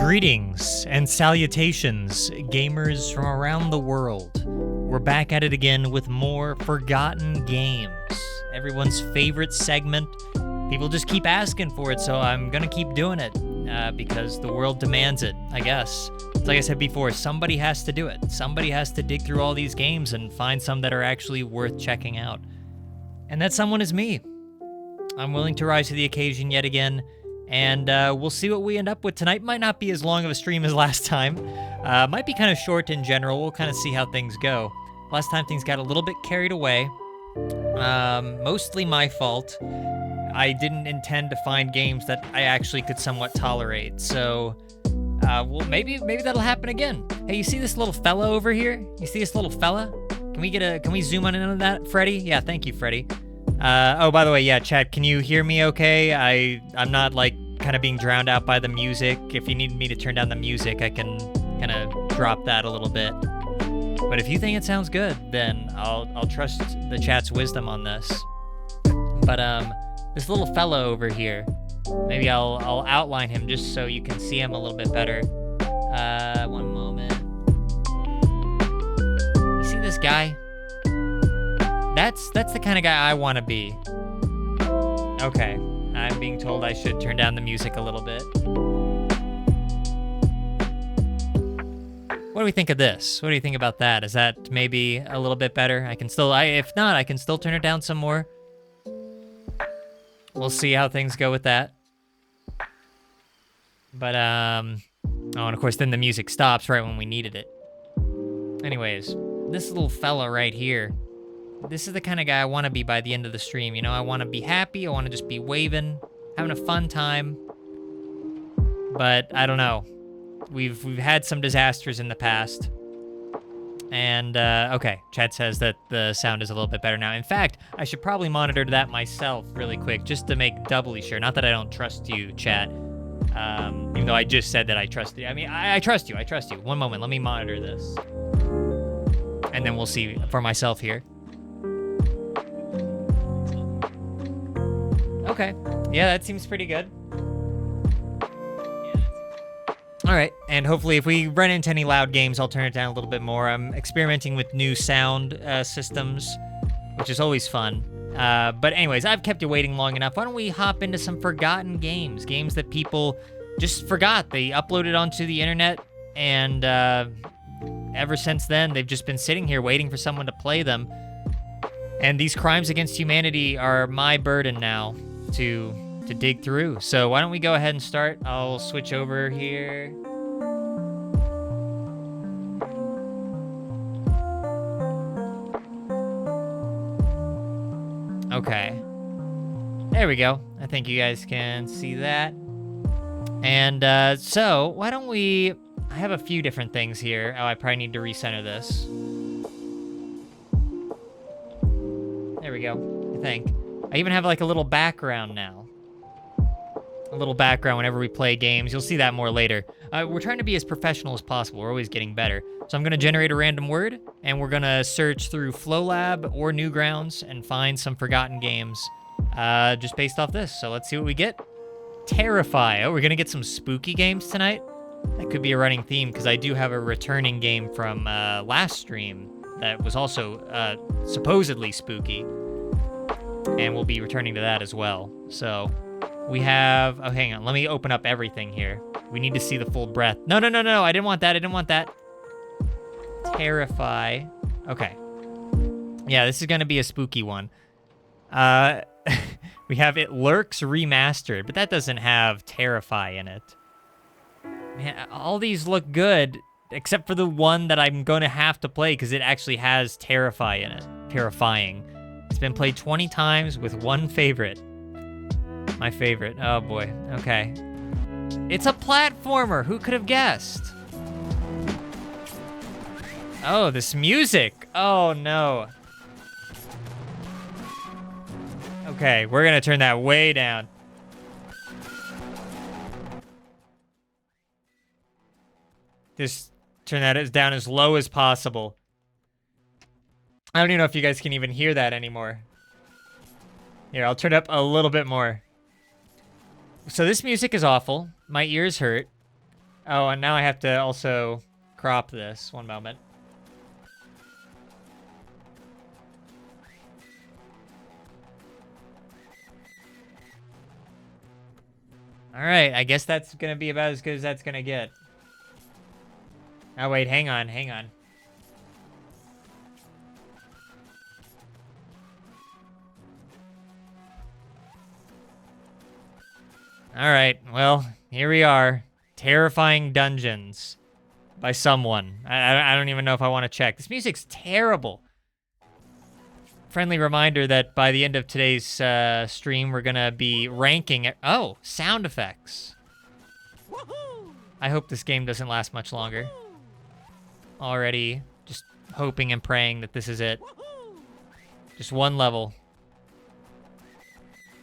Greetings and salutations, gamers from around the world. We're back at it again with more Forgotten Games. Everyone's favorite segment. People just keep asking for it, so I'm gonna keep doing it because the world demands it, I guess. It's like I said before, somebody has to do it. Somebody has to dig through all these games and find some that are actually worth checking out. And that someone is me. I'm willing to rise to the occasion yet again. And we'll see what we end up with tonight. Might not be as long of a stream as last time. Might be kind of short in general. We'll kind of see how things go. Last time things got a little bit carried away. Mostly my fault. I didn't intend to find games that I actually could somewhat tolerate. So, well, maybe that'll happen again. Hey, you see this little fella over here? You see this little fella? Can we zoom on into that, Freddy? Yeah, thank you, Freddy. Oh, by the way, yeah, chat, can you hear me okay? I'm not, like, kind of being drowned out by the music. If you need me to turn down the music, I can kind of drop that a little bit. But if you think it sounds good, then I'll trust the chat's wisdom on this. But, this little fella over here, maybe I'll outline him just so you can see him a little bit better. One moment. You see this guy? That's the kind of guy I want to be. Okay, I'm being told I should turn down the music a little bit. What do we think of this? What do you think about that? Is that maybe a little bit better? If not, I can still turn it down some more. We'll see how things go with that. But, oh, and of course then the music stops right when we needed it. Anyways, this little fella right here, this is the kind of guy I want to be by the end of the stream. You know, I want to be happy. I want to just be waving, having a fun time. But I don't know. We've had some disasters in the past. And, okay, chat says that the sound is a little bit better now. In fact, I should probably monitor that myself really quick just to make doubly sure. Not that I don't trust you, chat. Even though I just said that I trust you. I mean, I trust you. I trust you. One moment. Let me monitor this. And then we'll see for myself here. Okay. Yeah, that seems pretty good. All right, and hopefully if we run into any loud games, I'll turn it down a little bit more. I'm experimenting with new sound systems, which is always fun. But anyways, I've kept you waiting long enough. Why don't we hop into some forgotten games? Games that people just forgot. They uploaded onto the internet, and ever since then, they've just been sitting here waiting for someone to play them. And these crimes against humanity are my burden now to dig through. So why don't we go ahead and start? I'll switch over here. Okay. There we go. I think you guys can see that. And so why don't we... I have a few different things here. Oh, I probably need to recenter this. There we go, I think. I even have like a little background now. A little background whenever we play games. You'll see that more later. We're trying to be as professional as possible. We're always getting better. So I'm going to generate a random word, and we're going to search through FlowLab or Newgrounds and find some forgotten games just based off this. So let's see what we get. Terrify. Oh, we're going to get some spooky games tonight? That could be a running theme, because I do have a returning game from last stream that was also supposedly spooky. And we'll be returning to that as well. So... we have... oh, hang on. Let me open up everything here. We need to see the full breadth. No. I didn't want that. I didn't want that. Terrify. Okay. Yeah, this is going to be a spooky one. We have It Lurks Remastered, but that doesn't have Terrify in it. Man, all these look good, except for the one that I'm going to have to play, because it actually has Terrify in it. Terrifying. It's been played 20 times with one favorite. My favorite. Oh boy. Okay. It's a platformer. Who could have guessed? Oh, this music. Oh no. Okay, we're gonna turn that way down. Just turn that down as low as possible. I don't even know if you guys can even hear that anymore. Here, I'll turn it up a little bit more. So this music is awful. My ears hurt. Oh, and now I have to also crop this. One moment. All right, I guess that's going to be about as good as that's going to get. Oh, wait, hang on. All right, well, here we are. Terrifying Dungeons by someone. I don't even know if I want to check. This music's terrible. Friendly reminder that by the end of today's stream, we're going to be ranking it. Oh, sound effects. I hope this game doesn't last much longer. Already just hoping and praying that this is it. Just one level.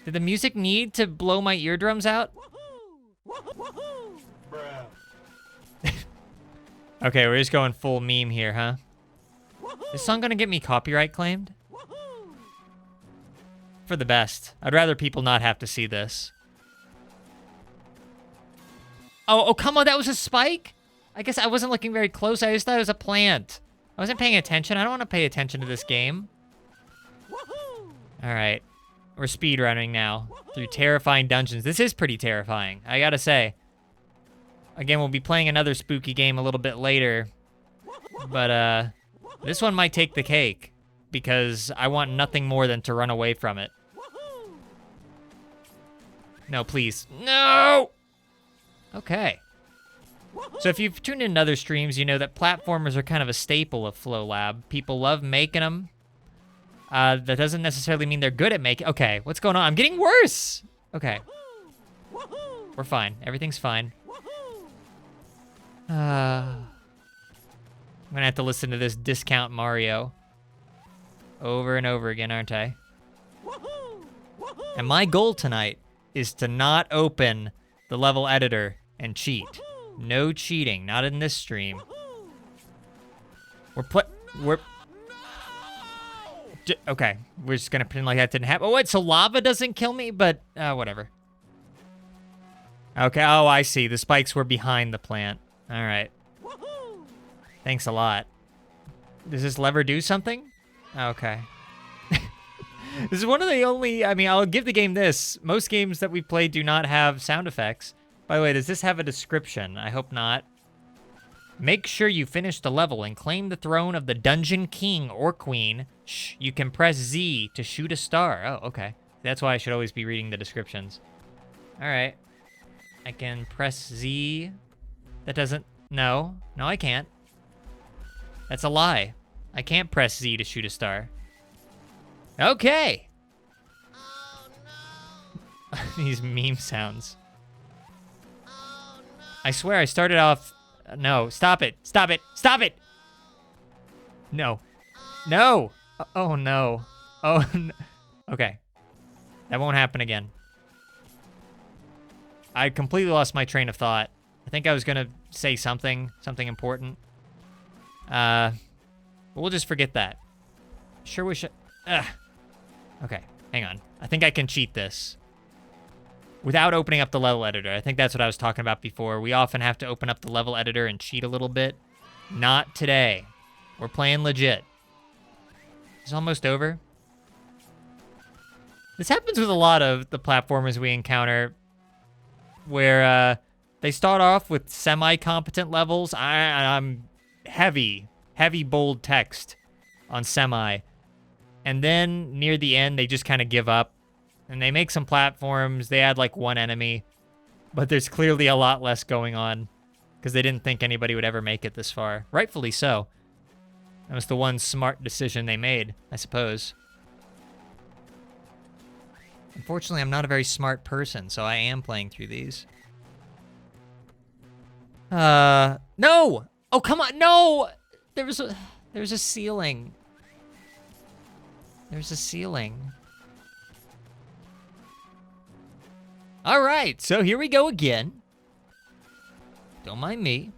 Did the music need to blow my eardrums out? Okay, we're just going full meme here, huh? Is this song gonna get me copyright claimed? For the best. I'd rather people not have to see this. Oh, come on, that was a spike? I guess I wasn't looking very close. I just thought it was a plant. I wasn't paying attention. I don't want to pay attention to this game. All right. We're speedrunning now through terrifying dungeons. This is pretty terrifying, I gotta say. Again, we'll be playing another spooky game a little bit later. But, this one might take the cake because I want nothing more than to run away from it. No, please. No! Okay. So if you've tuned in other streams, you know that platformers are kind of a staple of Flow Lab. People love making them. That doesn't necessarily mean they're good at making... Okay, what's going on? I'm getting worse! Okay. We're fine. Everything's fine. I'm gonna have to listen to this Discount Mario over and over again, aren't I? And my goal tonight is to not open the level editor and cheat. No cheating, not in this stream. Okay, we're just gonna pretend like that didn't happen. Oh, wait, so lava doesn't kill me? But, whatever. Okay, oh, I see. The spikes were behind the plant. All right. Thanks a lot. Does this lever do something? Okay. This is one of the only, I mean, I'll give the game this. Most games that we play do not have sound effects. By the way, does this have a description? I hope not. Make sure you finish the level and claim the throne of the Dungeon King or Queen. Shh, you can press Z to shoot a star. Oh, okay. That's why I should always be reading the descriptions. All right. I can press Z. That doesn't... No. No, I can't. That's a lie. I can't press Z to shoot a star. Okay. Oh, no. These meme sounds. Oh, no. I swear I started off... No, stop it. Stop it. Stop it. No. No. Oh, no. Oh, no. Okay. That won't happen again. I completely lost my train of thought. I think I was going to say something important. But we'll just forget that. Sure wish Okay, hang on. I think I can cheat this. Without opening up the level editor. I think that's what I was talking about before. We often have to open up the level editor and cheat a little bit. Not today. We're playing legit. It's almost over. This happens with a lot of the platformers we encounter where they start off with semi-competent levels. I'm heavy bold text on semi. And then near the end, they just kind of give up. And they make some platforms. They add like one enemy. But there's clearly a lot less going on because they didn't think anybody would ever make it this far. Rightfully so. That was the one smart decision they made, I suppose. Unfortunately, I'm not a very smart person, so I am playing through these. No! Oh, come on, no! There's a ceiling. There's a ceiling. All right, so here we go again. Don't mind me.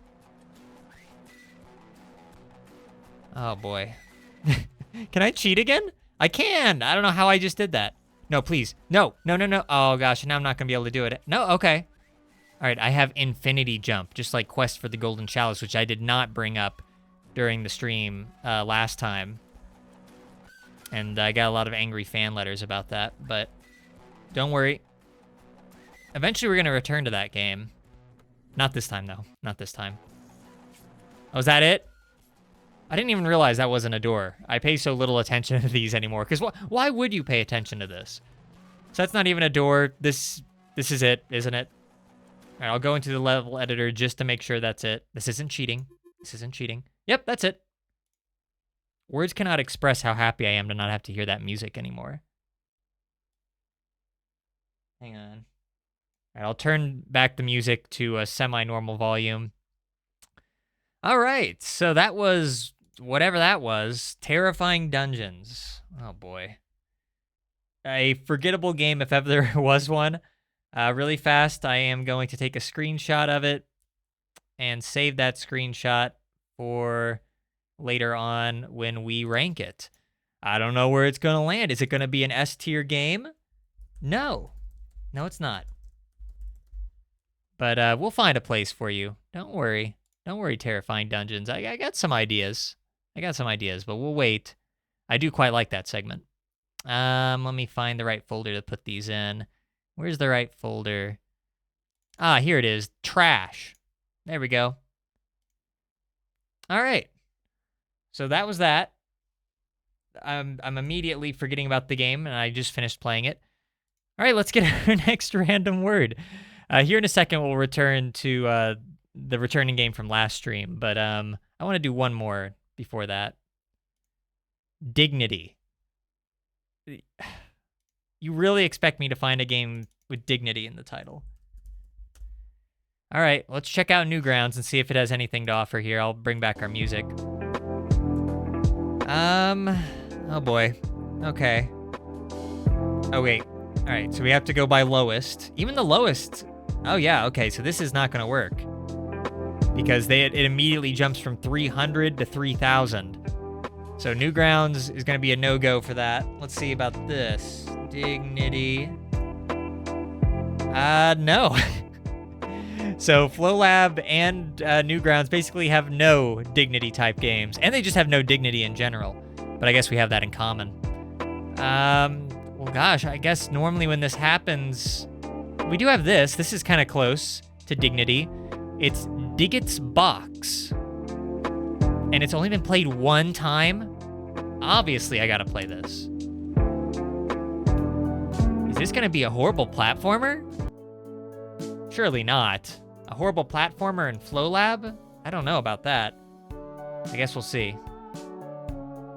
Oh, boy. Can I cheat again? I can. I don't know how I just did that. No, please. No. Oh, gosh. Now I'm not going to be able to do it. No, okay. All All right, I have infinity jump, just like Quest for the Golden Chalice, which I did not bring up during the stream last time. And I got a lot of angry fan letters about that, but don't worry. Eventually we're going to return to that game. Not this time, though. Not this time. Oh, is that it? I didn't even realize that wasn't a door. I pay so little attention to these anymore. Because why would you pay attention to this? So that's not even a door. This is it, isn't it? All right, I'll go into the level editor just to make sure that's it. This isn't cheating. This isn't cheating. Yep, that's it. Words cannot express how happy I am to not have to hear that music anymore. Hang on. All right, I'll turn back the music to a semi-normal volume. All right, so that was whatever that was. Terrifying Dungeons. Oh, boy. A forgettable game if ever there was one. Really fast, I am going to take a screenshot of it and save that screenshot for later on when we rank it. I don't know where it's going to land. Is it going to be an S-tier game? No. No, it's not. But we'll find a place for you. Don't worry. Don't worry, Terrifying Dungeons. I got some ideas. But we'll wait. I do quite like that segment. Let me find the right folder to put these in. Where's the right folder? Ah, here it is. Trash. There we go. All right. So that was that. I'm immediately forgetting about the game, and I just finished playing it. All right, let's get our next random word. Here in a second, we'll return to the returning game from last stream, but I want to do one more before that. Dignity. You really expect me to find a game with dignity in the title. All right, let's check out Newgrounds and see if it has anything to offer here. I'll bring back our music. Oh boy. Okay. Oh wait. All right, so we have to go by lowest. Even the lowest. Oh yeah, okay, so this is not gonna work. Because it immediately jumps from 300 to 3,000. So Newgrounds is going to be a no-go for that. Let's see about this. Dignity. No. So FlowLab and Newgrounds basically have no Dignity-type games. And they just have no Dignity in general. But I guess we have that in common. Well, gosh, I guess normally when this happens... We do have this. This is kind of close to Dignity. It's Diggett's Box. And it's only been played one time? Obviously, I gotta play this. Is this gonna be a horrible platformer? Surely not. A horrible platformer in FlowLab? I don't know about that. I guess we'll see.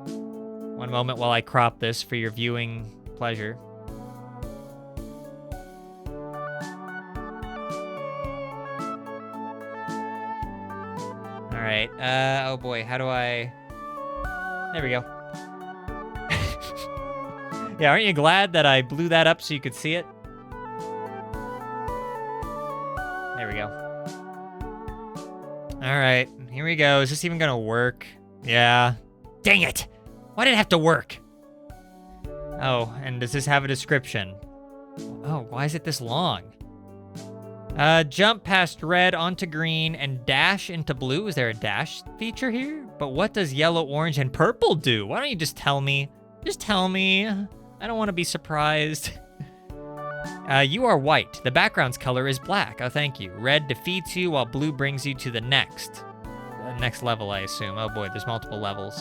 One moment while I crop this for your viewing pleasure. All right. Oh boy, how do I... There we go. Yeah, aren't you glad that I blew that up so you could see it? There we go. All right, here we go. Is this even gonna work? Yeah. Dang it! Why did it have to work? Oh, and does this have a description? Oh, why is it this long? Jump past red onto green and dash into blue. Is there a dash feature here? But what does yellow, orange, and purple do? Why don't you just tell me? Just tell me. I don't want to be surprised. You are white. The background's color is black. Oh, thank you. Red defeats you while blue brings you to the next level, I assume. Oh boy, there's multiple levels.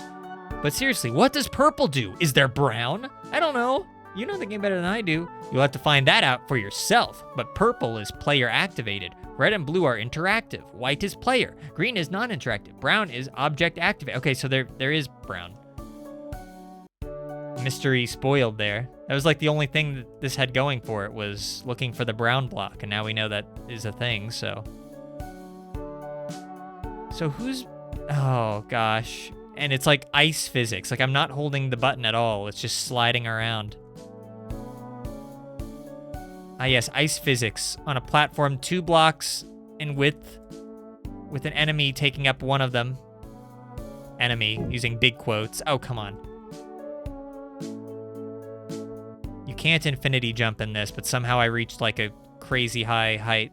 But seriously, what does purple do? Is there brown? I don't know. You know the game better than I do. You'll have to find that out for yourself. But purple is player activated. Red and blue are interactive. White is player. Green is non-interactive. Brown is object activated. Okay, so there is brown. Mystery spoiled there. That was like the only thing that this had going for it was looking for the brown block, and now we know that is a thing, so. So who's... Oh, gosh. And it's like ice physics. Like I'm not holding the button at all. It's just sliding around. Ah, yes, ice physics on a platform 2 blocks in width with an enemy taking up one of them. Enemy, using big quotes. Oh, come on. You can't infinity jump in this, but somehow I reached like a crazy high height.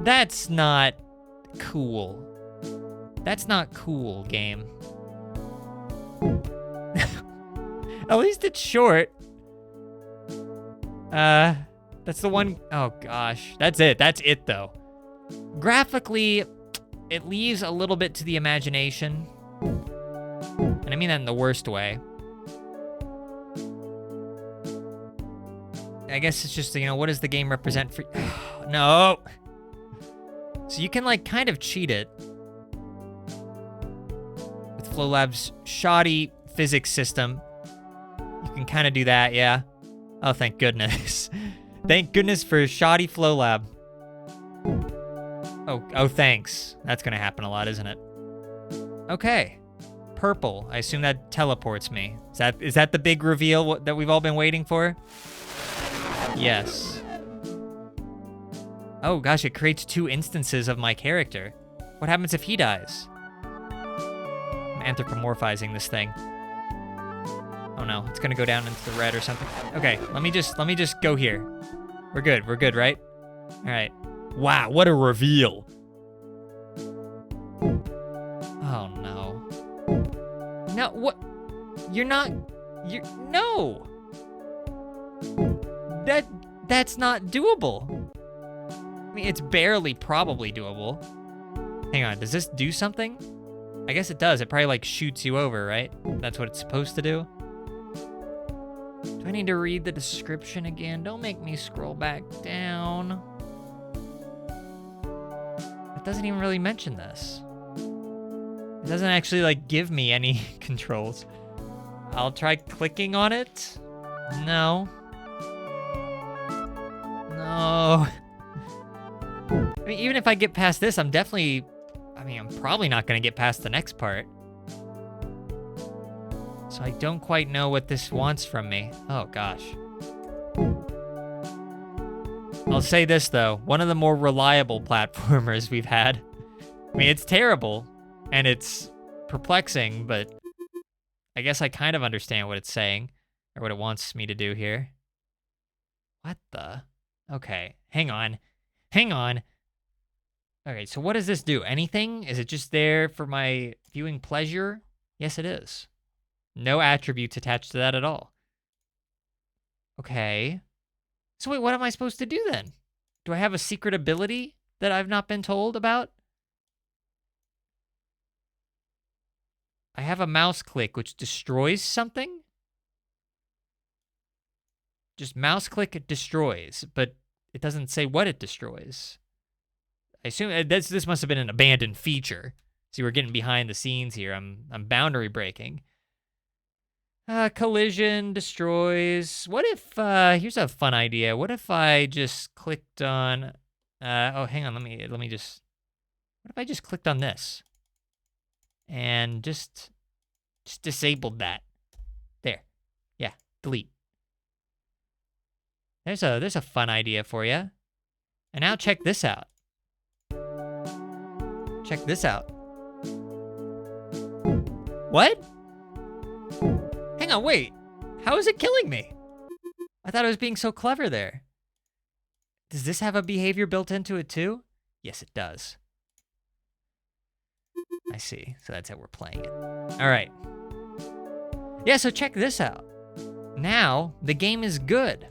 That's not cool. That's not cool, game. At least it's short. That's the one. Oh gosh, that's it. That's it though. Graphically, it leaves a little bit to the imagination. And I mean that in the worst way. I guess it's just, you know, what does the game represent for... No! So you can, like, kind of cheat it. With FlowLab's shoddy physics system. You can kind of do that, yeah. Oh, thank goodness. Thank goodness for shoddy FlowLab. Oh, thanks. That's gonna happen a lot, isn't it? Okay. Purple. I assume that teleports me. Is that the big reveal that we've all been waiting for? Yes. Oh gosh, it creates 2 instances of my character. What happens if he dies? I'm anthropomorphizing this thing. Oh no, it's gonna go down into the red or something. Okay, let me just go here. We're good, right? All right. Wow, what a reveal. Oh no. No, what? No. That's not doable. I mean, it's barely probably doable. Hang on, does this do something? I guess it does. It probably like shoots you over, right? That's what it's supposed to do. Do I need to read the description again? Don't make me scroll back down. It doesn't even really mention this. It doesn't actually like give me any controls. I'll try clicking on it. No. No. I mean, even if I get past this, I'm probably not gonna get past the next part. So I don't quite know what this wants from me. Oh gosh. I'll say this though, one of the more reliable platformers we've had. I mean, it's terrible and it's perplexing, but I guess I kind of understand what it's saying or what it wants me to do here. What the? Okay, hang on. Okay, so what does this do? Anything? Is it just there for my viewing pleasure? Yes, it is. No attributes attached to that at all. Okay. So wait, what am I supposed to do then? Do I have a secret ability that I've not been told about? I have a mouse click which destroys something? Just mouse click, it destroys, but it doesn't say what it destroys. I assume this must have been an abandoned feature. See, we're getting behind the scenes here. I'm boundary breaking. Collision destroys. What if, here's a fun idea. What if I just clicked on, oh, hang on, let me just, what if I just clicked on this? And just disabled that. There. Yeah, delete. There's a fun idea for you. And now check this out. Check this out. What? Hang on, wait. How is it killing me? I thought I was being so clever there. Does this have a behavior built into it too? Yes, it does. I see. So that's how we're playing it. All right. Yeah, so check this out. Now, the game is good.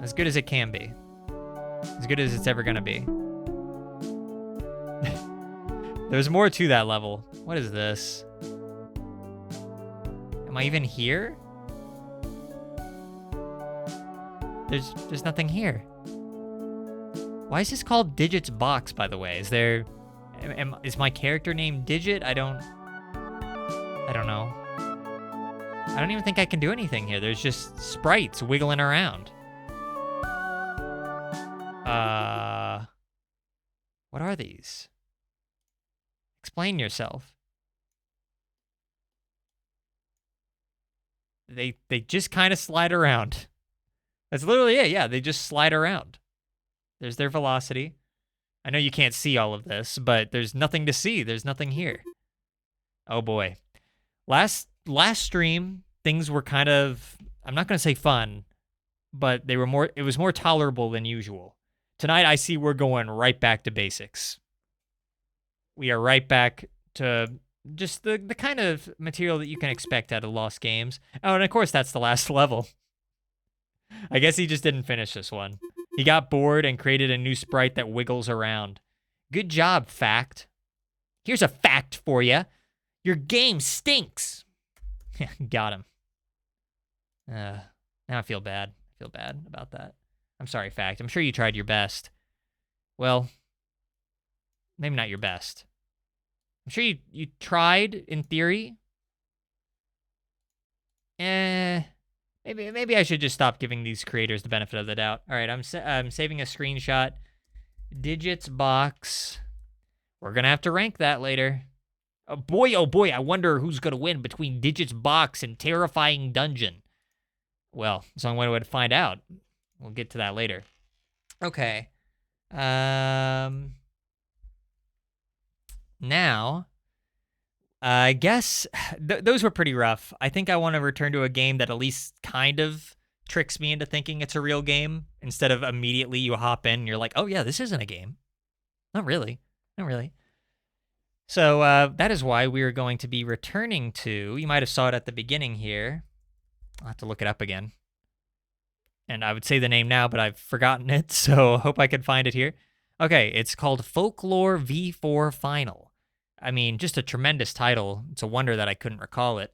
As good as it can be. As good as it's ever gonna be. There's more to that level. What is this? Am I even here? There's nothing here. Why is this called Digit's Box, by the way? Is my character named Digit? I don't know. I don't even think I can do anything here. There's just sprites wiggling around. What are these? Explain yourself. They just kind of slide around. That's literally it. Yeah, they just slide around. There's their velocity. I know you can't see all of this, but there's nothing to see. There's nothing here. Oh boy. Last stream, things were kind of, I'm not going to say fun, but it was more tolerable than usual. Tonight, I see we're going right back to basics. We are right back to just the kind of material that you can expect out of Lost Games. Oh, and of course, that's the last level. I guess he just didn't finish this one. He got bored and created a new sprite that wiggles around. Good job, Fact. Here's a fact for you. Your game stinks. Got him. Now I feel bad. I feel bad about that. I'm sorry, Fact. I'm sure you tried your best. Well, maybe not your best. I'm sure you tried in theory. Maybe I should just stop giving these creators the benefit of the doubt. All right, I'm saving a screenshot. Digits box. We're gonna have to rank that later. Oh boy, I wonder who's gonna win between Digits box and Terrifying Dungeon. Well, there's only one way to find out. We'll get to that later. Okay. Now, I guess those were pretty rough. I think I want to return to a game that at least kind of tricks me into thinking it's a real game instead of immediately you hop in and you're like, oh yeah, this isn't a game. Not really. Not really. So that is why we are going to be returning to, you might have saw it at the beginning here. I'll have to look it up again. And I would say the name now, but I've forgotten it, so hope I can find it here. Okay, it's called Folklore V4 Final. I mean, just a tremendous title. It's a wonder that I couldn't recall it.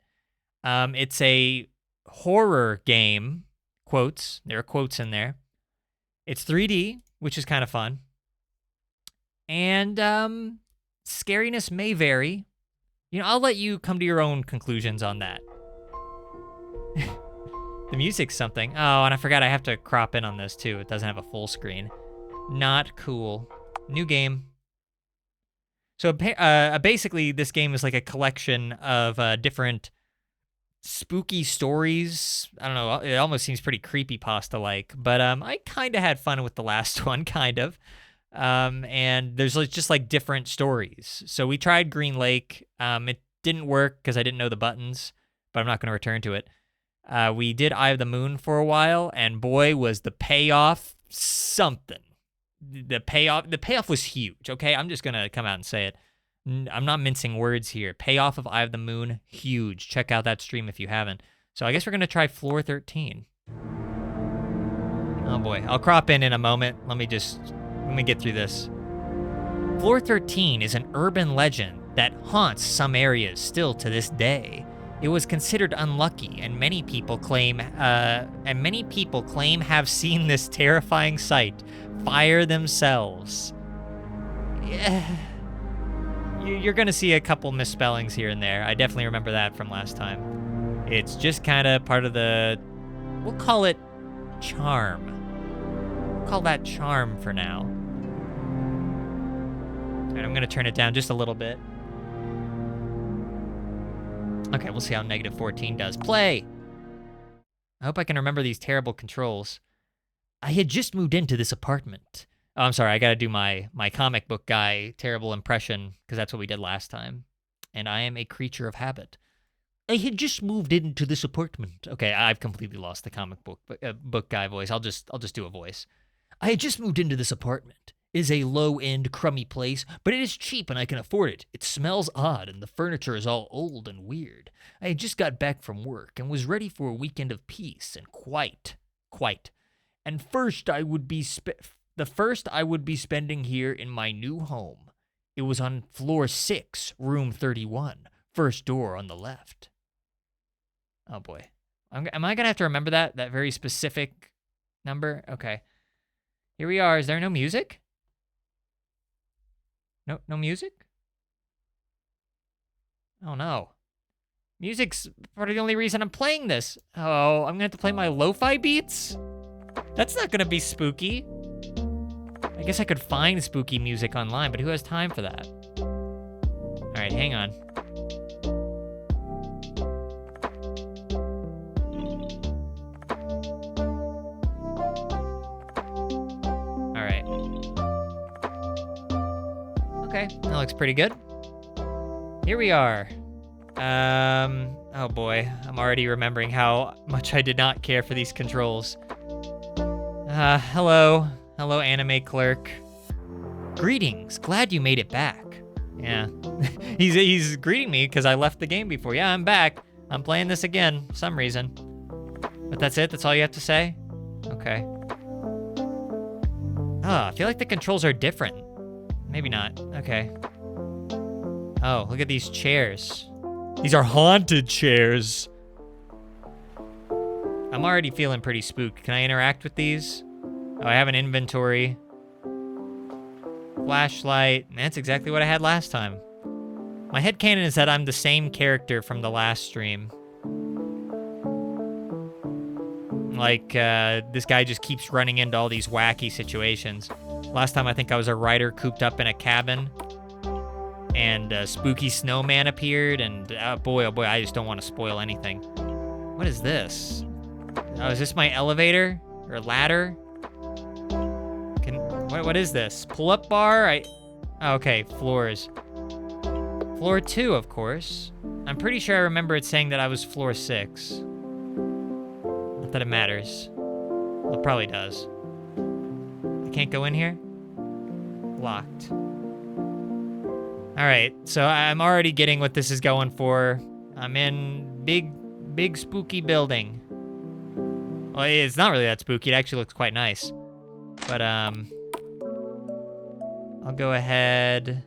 It's a horror game, quotes. There are quotes in there. It's 3D, which is kind of fun. And scariness may vary. You know, I'll let you come to your own conclusions on that. The music's something. Oh, and I forgot I have to crop in on this too. It doesn't have a full screen. Not cool. New game. So basically, this game is like a collection of different spooky stories. I don't know. It almost seems pretty creepypasta-like, but I kind of had fun with the last one, kind of. And there's just like different stories. So we tried Green Lake. It didn't work because I didn't know the buttons, but I'm not going to return to it. We did Eye of the Moon for a while, and boy, was the payoff something. The payoff was huge, okay? I'm just going to come out and say it. I'm not mincing words here. Payoff of Eye of the Moon, huge. Check out that stream if you haven't. So I guess we're going to try Floor 13. Oh boy, I'll crop in a moment. Let me get through this. Floor 13 is an urban legend that haunts some areas still to this day. It was considered unlucky, and many people claim have seen this terrifying sight fire themselves. Yeah. You're gonna see a couple misspellings here and there. I definitely remember that from last time. It's just kind of part of the, we'll call it charm. We'll call that charm for now. All right, I'm gonna turn it down just a little bit. Okay, we'll see how negative 14 does. Play! I hope I can remember these terrible controls. I had just moved into this apartment. Oh, I'm sorry, I gotta do my comic book guy terrible impression, because that's what we did last time. And I am a creature of habit. I had just moved into this apartment. Okay, I've completely lost the comic book guy voice. I'll just do a voice. I had just moved into this apartment. It is a low-end, crummy place, but it is cheap and I can afford it. It smells odd and the furniture is all old and weird. I had just got back from work and was ready for a weekend of peace and quiet. And the first I would be spending here in my new home. It was on floor 6, room 31, first door on the left. Oh boy. Am I going to have to remember that very specific number? Okay. Here we are. Is there no music? No music? Oh no. Music's part of the only reason I'm playing this. Oh, I'm gonna have to play my lo-fi beats? That's not gonna be spooky. I guess I could find spooky music online, but who has time for that? All right, hang on. All right. Okay, that looks pretty good. Here we are. Oh boy, I'm already remembering how much I did not care for these controls. Hello, Hello, anime clerk. Greetings, glad you made it back. Yeah, he's greeting me because I left the game before. Yeah, I'm back. I'm playing this again, for some reason. But that's it? That's all you have to say? Okay. Oh, I feel like the controls are different. Maybe not. Okay. Oh, look at these chairs. These are haunted chairs. I'm already feeling pretty spooked. Can I interact with these? Oh, I have an inventory. Flashlight. That's exactly what I had last time. My headcanon is that I'm the same character from the last stream. Like, this guy just keeps running into all these wacky situations. Last time I think I was a writer cooped up in a cabin. And a spooky snowman appeared, and oh boy, I just don't want to spoil anything. What is this? Oh, is this my elevator? Or ladder? What is this? Pull-up bar? Oh, okay, floors. Floor 2, of course. I'm pretty sure I remember it saying that I was floor 6. Not that it matters. Well, it probably does. I can't go in here? Locked. Alright, so I'm already getting what this is going for. I'm in big spooky building. Well, it's not really that spooky. It actually looks quite nice. But, I'll go ahead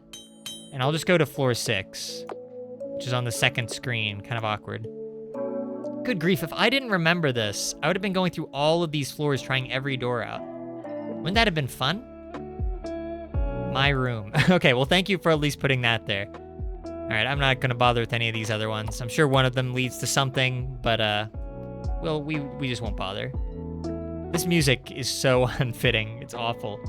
and I'll just go to floor 6, which is on the second screen. Kind of awkward. Good grief, if I didn't remember this, I would have been going through all of these floors trying every door out. Wouldn't that have been fun? My room. Okay, well, thank you for at least putting that there. All right, I'm not gonna bother with any of these other ones. I'm sure one of them leads to something, but, well, we just won't bother. This music is so unfitting. It's awful.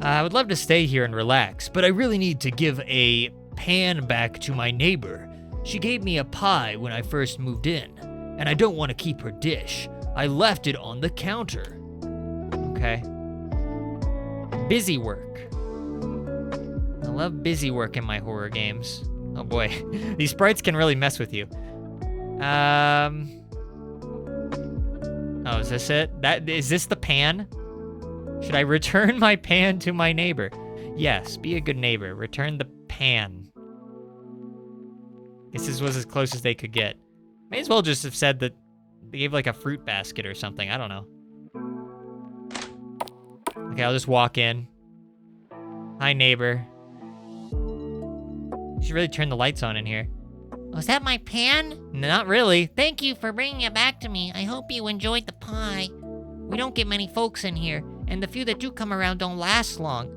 I would love to stay here and relax, but I really need to give a pan back to my neighbor. She gave me a pie when I first moved in, and I don't want to keep her dish. I left it on the counter. Okay. Busy work. I love busy work in my horror games. Oh boy, these sprites can really mess with you. Oh, is this it? Is this the pan? Should I return my pan to my neighbor? Yes, be a good neighbor. Return the pan. Guess this was as close as they could get. May as well just have said that they gave like a fruit basket or something. I don't know. Okay, I'll just walk in. Hi, neighbor. You should really turn the lights on in here. Was that my pan? Not really. Thank you for bringing it back to me. I hope you enjoyed the pie. We don't get many folks in here, and the few that do come around don't last long.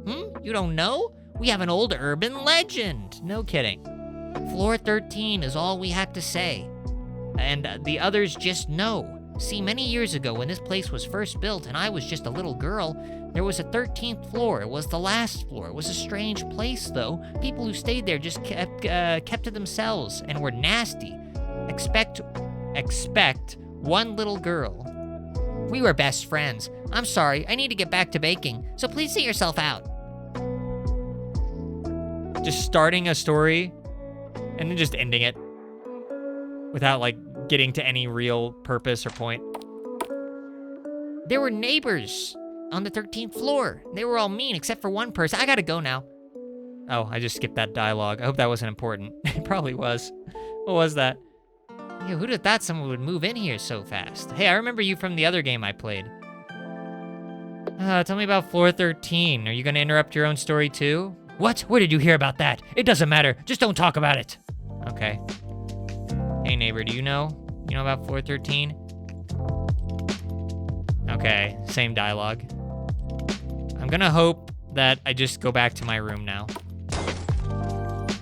You don't know? We have an old urban legend. No kidding. Floor 13 is all we had to say. And the others just know. See, many years ago when this place was first built and I was just a little girl, there was a 13th floor. It was the last floor. It was a strange place, though. People who stayed there just kept to themselves and were nasty. Expect one little girl. We were best friends. I'm sorry, I need to get back to baking, so please see yourself out. Just starting a story and then just ending it without, like, getting to any real purpose or point. There were neighbors on the 13th floor. They were all mean except for one person. I gotta go now. Oh, I just skipped that dialogue. I hope that wasn't important. It probably was. What was that? Yeah, who'd have thought someone would move in here so fast? Hey, I remember you from the other game I played. Tell me about floor 13. Are you gonna interrupt your own story too? What? Where did you hear about that? It doesn't matter. Just don't talk about it. Okay. Hey, neighbor, do you know? You know about floor 13? Okay, same dialogue. I'm gonna hope that I just go back to my room now.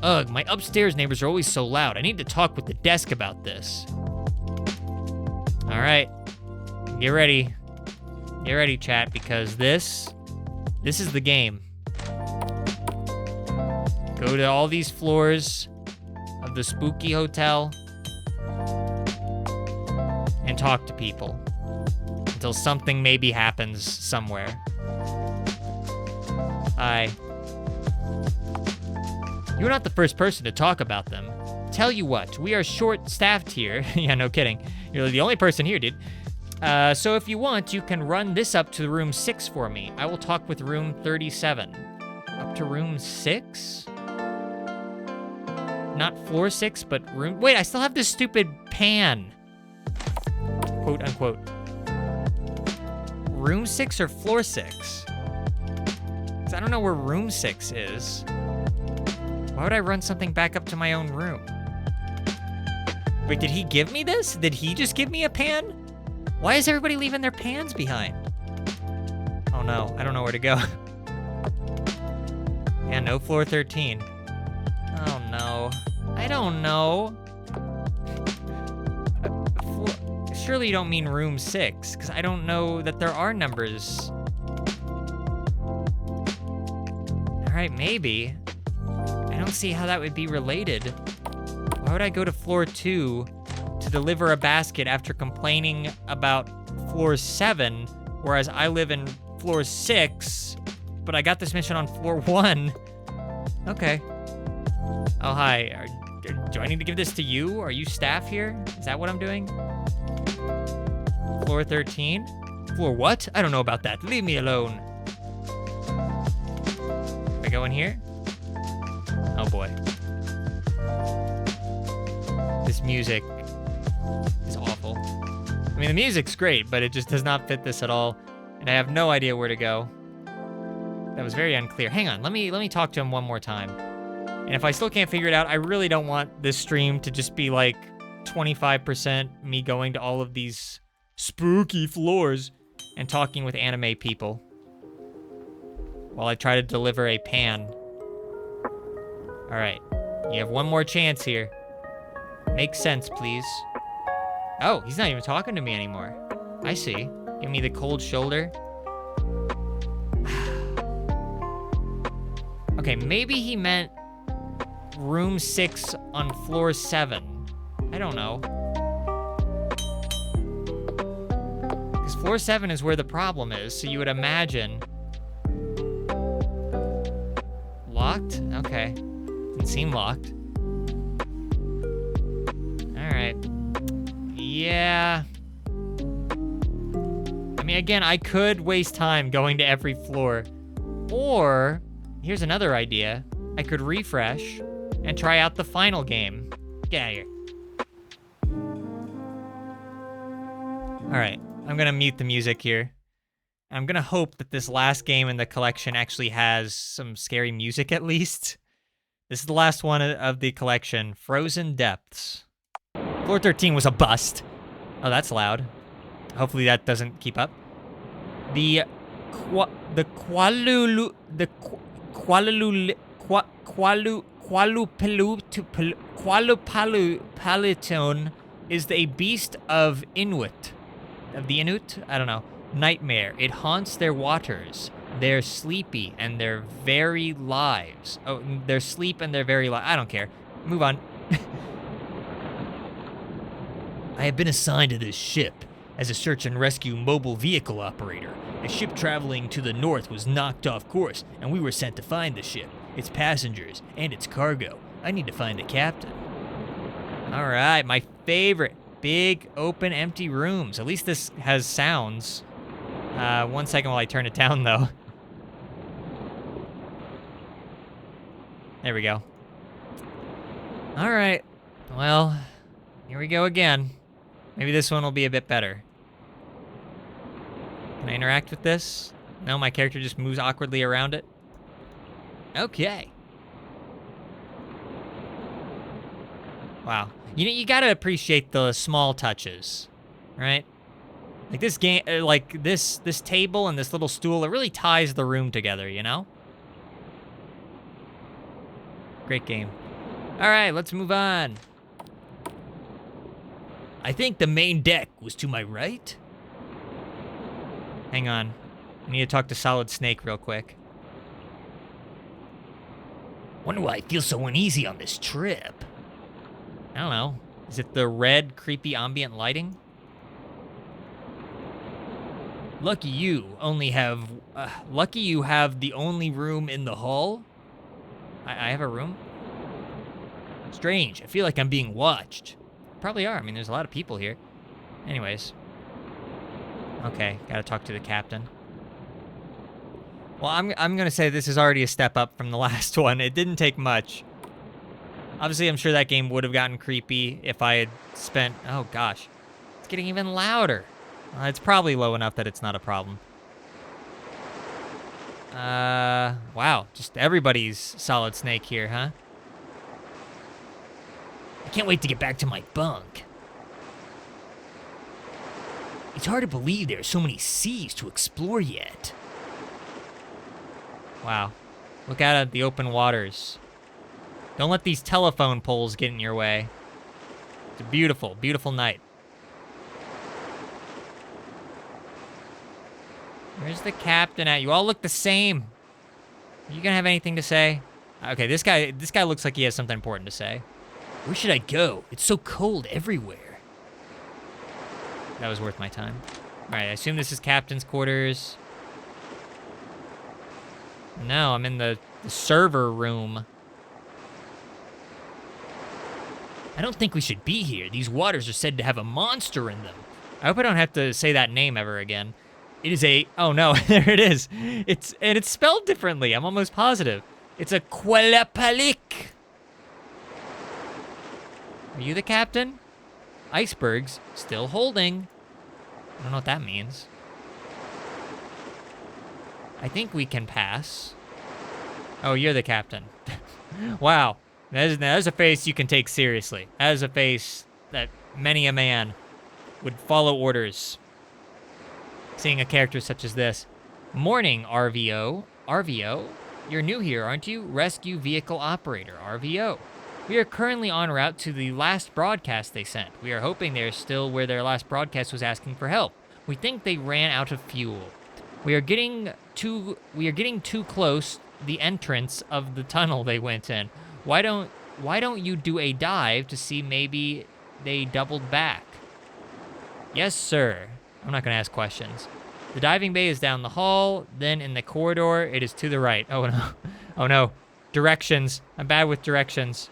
Ugh, my upstairs neighbors are always so loud. I need to talk with the desk about this. All right, get ready. Get ready, chat, because this is the game. Go to all these floors of the spooky hotel and talk to people until something maybe happens somewhere. Hi. You're not the first person to talk about them. Tell you what, we are short-staffed here. Yeah, no kidding. You're the only person here, dude. So if you want, you can run this up to room 6 for me. I will talk with room 37. Up to room 6? Not floor 6, but room... Wait, I still have this stupid pan. Quote, unquote. Room 6 or floor 6? Because I don't know where room 6 is. Why would I run something back up to my own room? Wait, did he give me this? Did he just give me a pan? Why is everybody leaving their pans behind? Oh no, I don't know where to go. Yeah, no floor 13. Oh no. I don't know. Surely you don't mean room 6, because I don't know that there are numbers. Alright, maybe. I don't see how that would be related. Why would I go to floor 2 to deliver a basket after complaining about floor 7, whereas I live in floor 6, but I got this mission on floor 1? Okay. Oh, hi. Do I need to give this to you? Are you staff here? Is that what I'm doing? Floor 13? Floor what? I don't know about that. Leave me alone. Can I go in here? Oh boy. This music is awful. I mean, the music's great, but it just does not fit this at all. And I have no idea where to go. That was very unclear. Hang on, let me talk to him one more time. And if I still can't figure it out, I really don't want this stream to just be like 25% me going to all of these spooky floors and talking with anime people while I try to deliver a pan. All right, you have one more chance here. Make sense, please. Oh, he's not even talking to me anymore. I see. Give me the cold shoulder. Okay, maybe he meant room 6 on floor 7. I don't know. Because floor 7 is where the problem is, so you would imagine... Locked? Okay. Didn't seem locked. Alright. Yeah. I mean, again, I could waste time going to every floor. Or, here's another idea. I could refresh and try out the final game. Get out of here. Alright, I'm gonna mute the music here. I'm gonna hope that this last game in the collection actually has some scary music at least. This is the last one of the collection, Frozen Depths. Floor 13 was a bust. Oh, that's loud. Hopefully that doesn't keep up. The Qualupalutone is a beast of Inuit. Of the Inuit? I don't know. Nightmare. It haunts their waters. They're sleepy and their very lives. Oh, their sleep and their very lives. I don't care. Move on. I have been assigned to this ship as a search and rescue mobile vehicle operator. A ship traveling to the north was knocked off course, and we were sent to find the ship, its passengers, and its cargo. I need to find the captain. All right, my favorite. Big, open, empty rooms. At least this has sounds. 1 second while I turn it down, though. There we go. All right. Well, here we go again. Maybe this one will be a bit better. Can I interact with this? No, my character just moves awkwardly around it. Okay. Wow. You know, you gotta appreciate the small touches, right? Like this game, like this table and this little stool, it really ties the room together, you know? Great game. All right, let's move on. I think the main deck was to my right. Hang on. I need to talk to Solid Snake real quick. Wonder why I feel so uneasy on this trip. I don't know. Is it the red, creepy ambient lighting? Lucky you have the only room in the hall? I have a room? Strange. I feel like I'm being watched. Probably are. I mean, there's a lot of people here. Anyways. Okay, gotta talk to the captain. Well, I'm gonna say this is already a step up from the last one. It didn't take much. Obviously, I'm sure that game would have gotten creepy if I had spent... Oh, gosh. It's getting even louder. It's probably low enough that it's not a problem. Wow. Just everybody's Solid Snake here, huh? I can't wait to get back to my bunk. It's hard to believe there are so many seas to explore yet. Wow. Look out at the open waters. Don't let these telephone poles get in your way. It's a beautiful, beautiful night. Where's the captain at? You all look the same. Are you gonna have anything to say? Okay, this guy looks like he has something important to say. Where should I go? It's so cold everywhere. That was worth my time. All right, I assume this is captain's quarters. No, I'm in the server room. I don't think we should be here. These waters are said to have a monster in them. I hope I don't have to say that name ever again. It is a... Oh, no. There it is. It's spelled differently. I'm almost positive. It's a Quellapalik. Are you the captain? Icebergs still holding. I don't know what that means. I think we can pass. Oh, you're the captain. Wow. That is a face you can take seriously. That is a face that many a man would follow orders. Seeing a character such as this. Morning, RVO. RVO? You're new here, aren't you? Rescue Vehicle Operator, RVO. We are currently en route to the last broadcast they sent. We are hoping they're still where their last broadcast was asking for help. We think they ran out of fuel. We are getting too close the entrance of the tunnel they went in. Why don't you do a dive to see maybe they doubled back? Yes, sir. I'm not gonna ask questions. The diving bay is down the hall, then in the corridor, it is to the right. Oh no. Oh no. Directions. I'm bad with directions.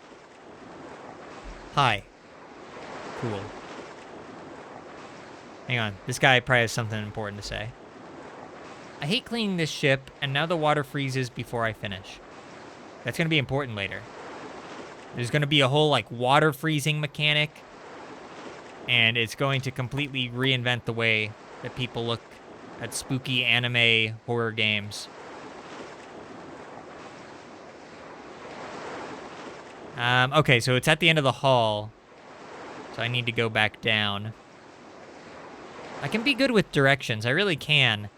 Hi. Cool. Hang on. This guy probably has something important to say. I hate cleaning this ship, and now the water freezes before I finish. That's gonna be important later. There's gonna be a whole, like, water freezing mechanic, and it's going to completely reinvent the way that people look at spooky anime horror games. Okay, so it's at the end of the hall, so I need to go back down. I can be good with directions, I really can,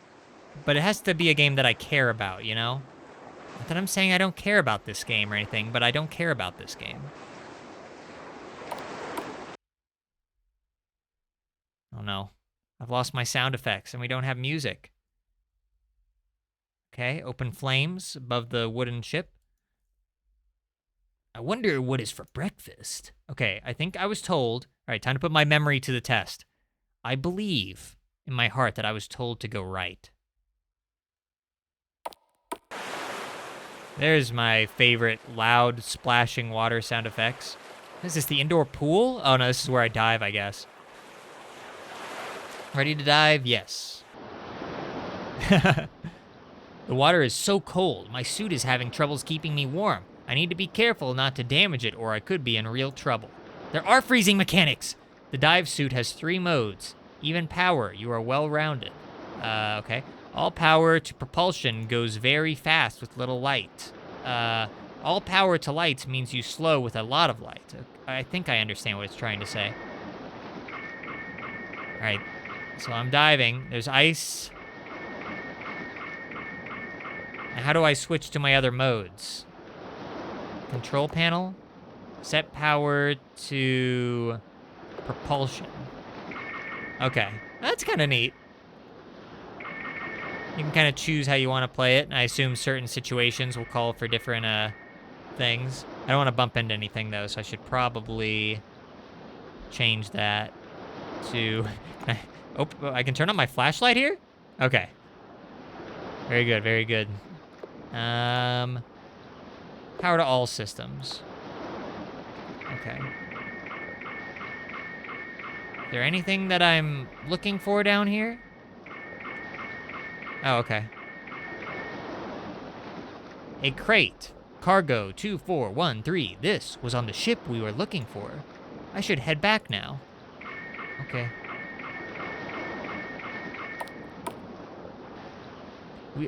but it has to be a game that I care about, you know? Not that I'm saying I don't care about this game or anything, but I don't care about this game. Oh no, I've lost my sound effects and we don't have music. Okay, open flames above the wooden ship. I wonder what is for breakfast. Okay, I think I was told... All right, time to put my memory to the test. I believe in my heart that I was told to go right. There's my favorite loud splashing water sound effects. Is this the indoor pool? Oh no, this is where I dive, I guess. Ready to dive? Yes. The water is so cold. My suit is having troubles keeping me warm. I need to be careful not to damage it or I could be in real trouble. There are freezing mechanics! The dive suit has 3 modes. Even power, you are well-rounded. Okay. All power to propulsion goes very fast with little light. All power to light means you slow with a lot of light. I think I understand what it's trying to say. All right, so I'm diving. There's ice. Now how do I switch to my other modes? Control panel. Set power to propulsion. Okay, that's kind of neat. You can kind of choose how you want to play it, and I assume certain situations will call for different things. I don't want to bump into anything, though, so I should probably change that to... Oh, I can turn on my flashlight here? Okay. Very good, very good. Power to all systems. Okay. Is there anything that I'm looking for down here? Oh, okay. A crate. Cargo 2413. This was on the ship we were looking for. I should head back now. Okay.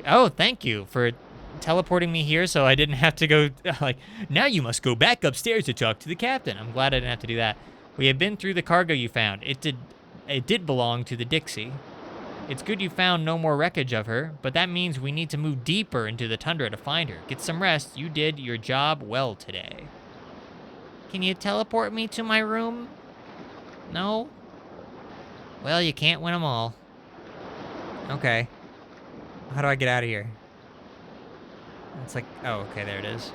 Oh, thank you for teleporting me here so I didn't have to go, like, now you must go back upstairs to talk to the captain. I'm glad I didn't have to do that. We have been through the cargo you found. It did belong to the Dixie. It's good you found no more wreckage of her, but that means we need to move deeper into the tundra to find her. Get some rest. You did your job well today. Can you teleport me to my room? No? Well, you can't win them all. Okay. How do I get out of here? It's like, oh, okay, there it is.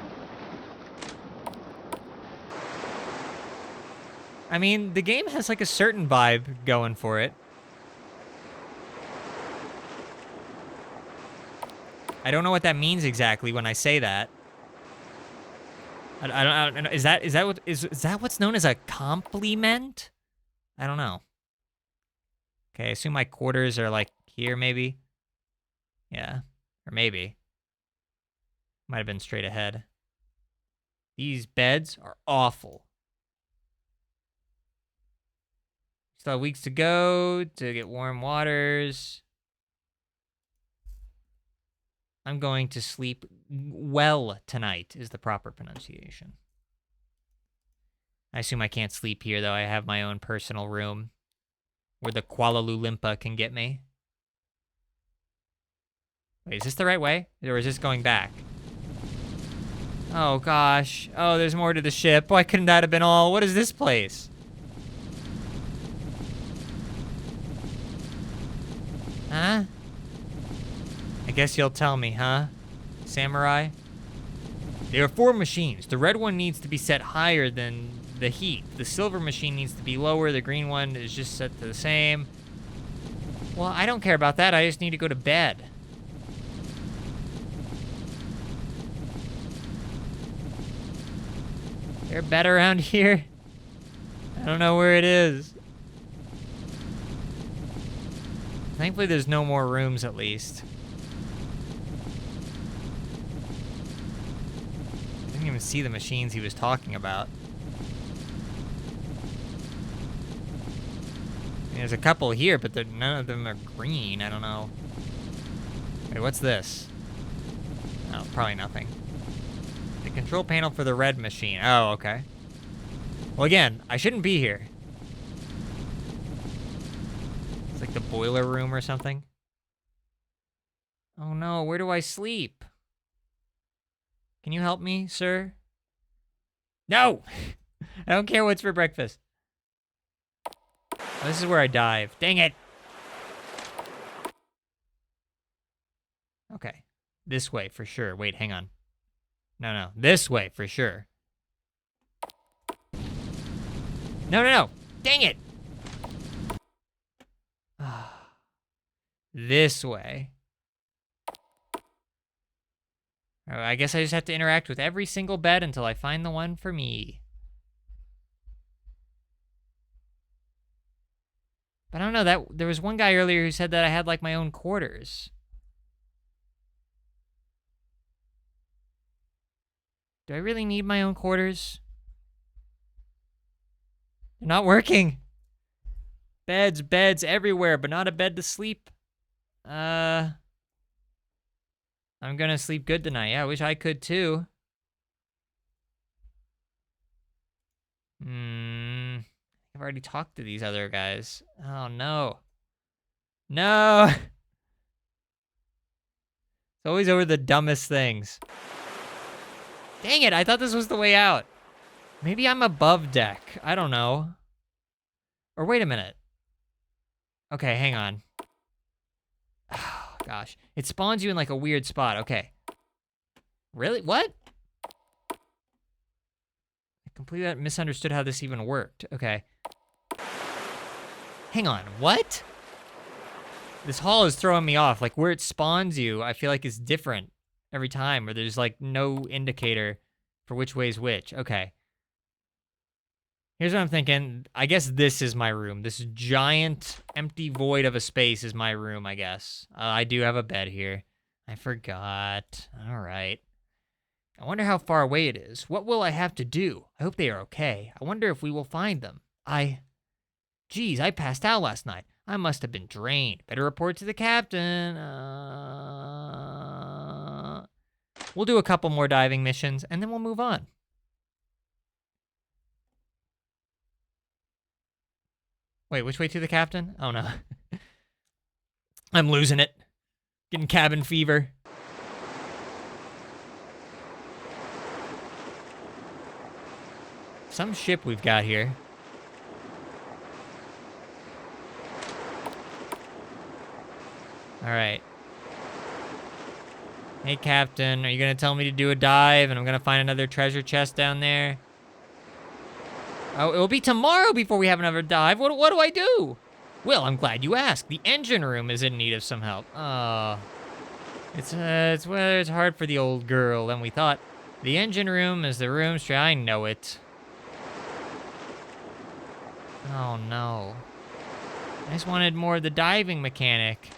I mean, the game has like a certain vibe going for it. I don't know what that means exactly when I say that. I don't know. Is that what's known as a compliment? I don't know. Okay, I assume my quarters are like here, maybe. Yeah, or maybe. Might have been straight ahead. These beds are awful. Still have weeks to go to get warm waters. I'm going to sleep well tonight is the proper pronunciation. I assume I can't sleep here, though. I have my own personal room where the Kuala Lumpur can get me. Wait, is this the right way? Or is this going back? Oh, gosh. Oh, there's more to the ship. Why couldn't that have been all? What is this place? Huh? I guess you'll tell me, huh? Samurai? There are 4 machines. The red one needs to be set higher than the heat. The silver machine needs to be lower. The green one is just set to the same. Well, I don't care about that. I just need to go to bed. Is there a bed around here? I don't know where it is. Thankfully, there's no more rooms, at least. I didn't even see the machines he was talking about. I mean, there's a couple here, but none of them are green. I don't know. Wait, what's this? Oh, probably nothing. The control panel for the red machine. Oh, okay. Well, again, I shouldn't be here. It's like the boiler room or something. Oh no, where do I sleep? Can you help me, sir? No! I don't care what's for breakfast. Oh, this is where I dive. Dang it! Okay. This way for sure. Wait, hang on. No. This way for sure. No. Dang it! This way. I guess I just have to interact with every single bed until I find the one for me. But I don't know, there was one guy earlier who said that I had like my own quarters. Do I really need my own quarters? They're not working. Beds everywhere, but not a bed to sleep. I'm gonna sleep good tonight. Yeah, I wish I could too. I've already talked to these other guys. Oh no. No! It's always over the dumbest things. Dang it, I thought this was the way out. Maybe I'm above deck. I don't know. Or wait a minute. Okay, hang on. Oh, gosh. It spawns you in like a weird spot. Okay. Really? What? I completely misunderstood how this even worked. Okay. Hang on. What? This hall is throwing me off. Like, where it spawns you, I feel like is different every time, or there's like no indicator for which way is which. Okay. Here's what I'm thinking. I guess this is my room. This giant empty void of a space is my room, I guess. I do have a bed here. I forgot. All right. I wonder how far away it is. What will I have to do? I hope they are okay. I wonder if we will find them. Geez, I passed out last night. I must have been drained. Better report to the captain. We'll do a couple more diving missions, and then we'll move on. Wait, which way to the captain? Oh, no. I'm losing it. Getting cabin fever. Some ship we've got here. All right. Hey, Captain, are you going to tell me to do a dive and I'm going to find another treasure chest down there? Oh, it'll be tomorrow before we have another dive. What do I do? Well, I'm glad you asked. The engine room is in need of some help. Oh. It's hard for the old girl than we thought. The engine room is the room. I know it. Oh, no. I just wanted more of the diving mechanic.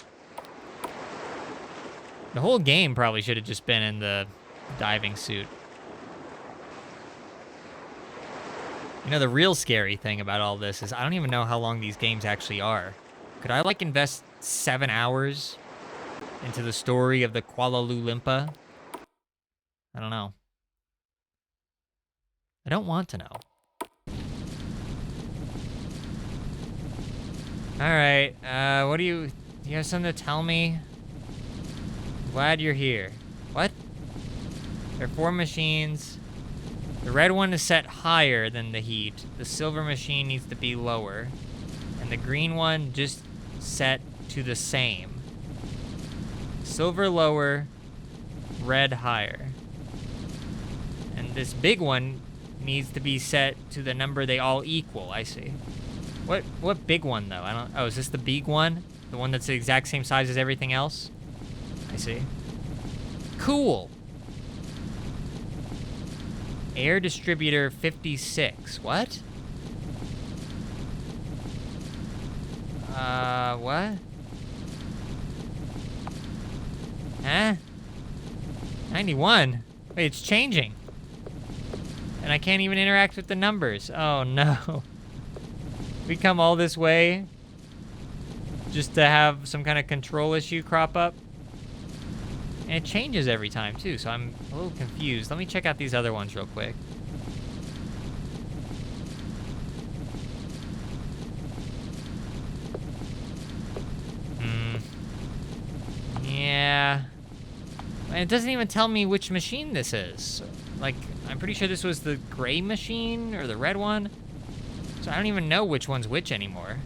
The whole game probably should have just been in the diving suit. You know, the real scary thing about all this is I don't even know how long these games actually are. Could I, like, invest 7 hours into the story of the Kuala Lumpur? I don't know. I don't want to know. Alright, what do you have something to tell me? Glad you're here. What? There are 4 machines. The red one is set higher than the heat. The silver machine needs to be lower. And the green one just set to the same. Silver lower, red higher. And this big one needs to be set to the number they all equal, I see. What big one, though? Oh, is this the big one? The one that's the exact same size as everything else? I see. Cool. Air distributor 56. What? What? Huh? 91? Wait, it's changing. And I can't even interact with the numbers. Oh, no. We come all this way just to have some kind of control issue crop up. And it changes every time, too, so I'm a little confused. Let me check out these other ones real quick. Yeah. And it doesn't even tell me which machine this is. Like, I'm pretty sure this was the gray machine or the red one. So I don't even know which one's which anymore.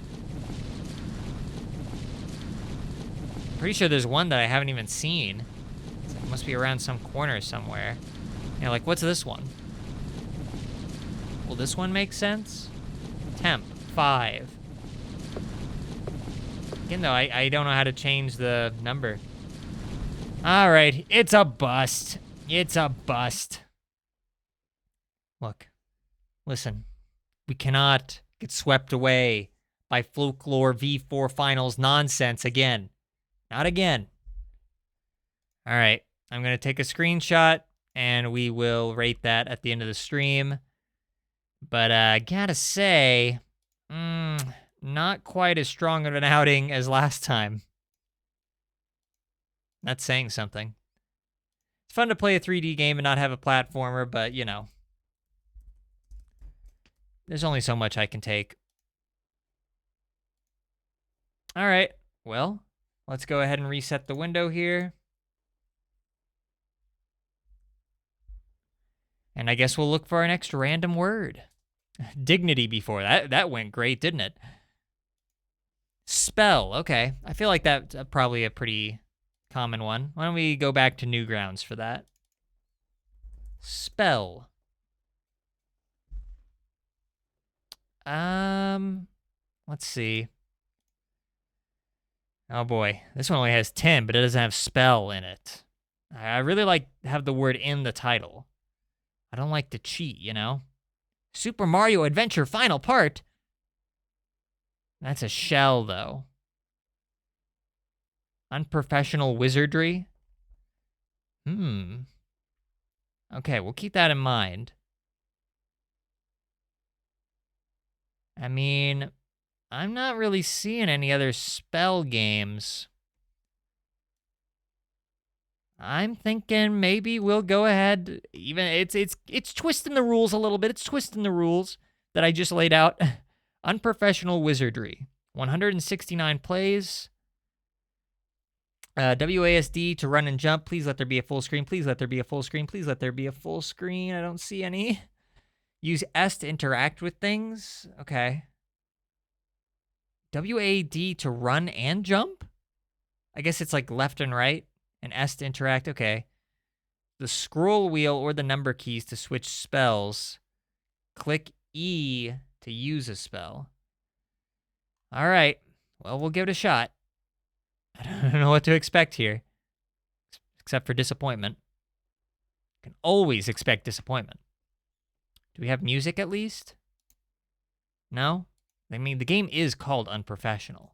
I'm pretty sure there's one that I haven't even seen. It must be around some corner somewhere. Yeah, like, what's this one? Will this one make sense? Temp, 5. Again, though, I don't know how to change the number. All right, it's a bust. It's a bust. Look, listen. We cannot get swept away by folklore V4 finals nonsense again. Not again. All right. I'm going to take a screenshot, and we will rate that at the end of the stream. But I gotta say, not quite as strong of an outing as last time. That's saying something. It's fun to play a 3D game and not have a platformer, but, you know. There's only so much I can take. All right. Well, let's go ahead and reset the window here. And I guess we'll look for our next random word. Dignity before. That went great, didn't it? Spell. Okay. I feel like that's probably a pretty common one. Why don't we go back to Newgrounds for that? Spell. Let's see. Oh boy. This one only has 10, but it doesn't have spell in it. I really like to have the word in the title. I don't like to cheat, you know? Super Mario Adventure Final Part. That's a shell, though. Unprofessional Wizardry. Okay, we'll keep that in mind. I mean, I'm not really seeing any other spell games. I'm thinking maybe we'll go ahead. Even it's twisting the rules a little bit. It's twisting the rules that I just laid out. Unprofessional Wizardry. 169 plays. WASD to run and jump. Please let there be a full screen. Please let there be a full screen. Please let there be a full screen. I don't see any. Use S to interact with things. Okay. WAD to run and jump? I guess it's like left and right. And S to interact. Okay. The scroll wheel or the number keys to switch spells. Click E to use a spell. All right. Well, we'll give it a shot. I don't know what to expect here. Except for disappointment. Can always expect disappointment. Do we have music at least? No? I mean, the game is called Unprofessional.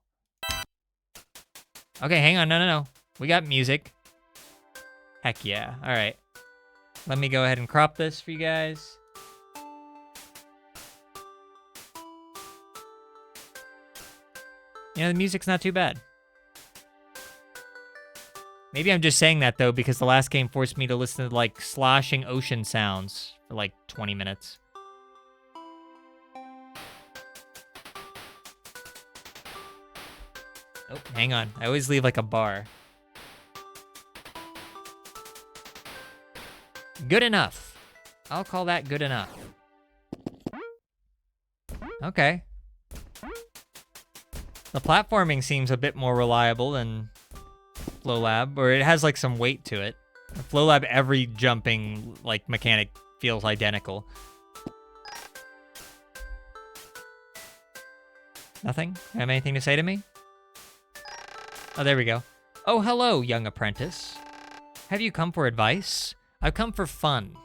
Okay, hang on. No. We got music. Heck yeah. All right. Let me go ahead and crop this for you guys. The music's not too bad. Maybe I'm just saying that, though, because the last game forced me to listen to, like, sloshing ocean sounds for, like, 20 minutes. Oh, hang on. I always leave, like, a bar. Good enough. I'll call that good enough. Okay. The platforming seems a bit more reliable than FlowLab, or it has like some weight to it. FlowLab, every jumping like mechanic feels identical. Nothing? Have anything to say to me? Oh, there we go. Oh, hello, young apprentice. Have you come for advice? I've come for fun.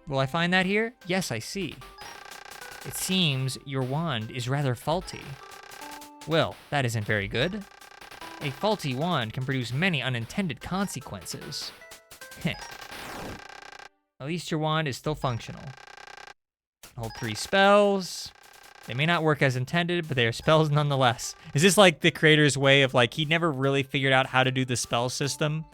Will I find that here? Yes, I see. It seems your wand is rather faulty. Well, that isn't very good. A faulty wand can produce many unintended consequences. Heh. At least your wand is still functional. Hold 3 spells. They may not work as intended, but they are spells nonetheless. Is this like the creator's way of like, he never really figured out how to do the spell system?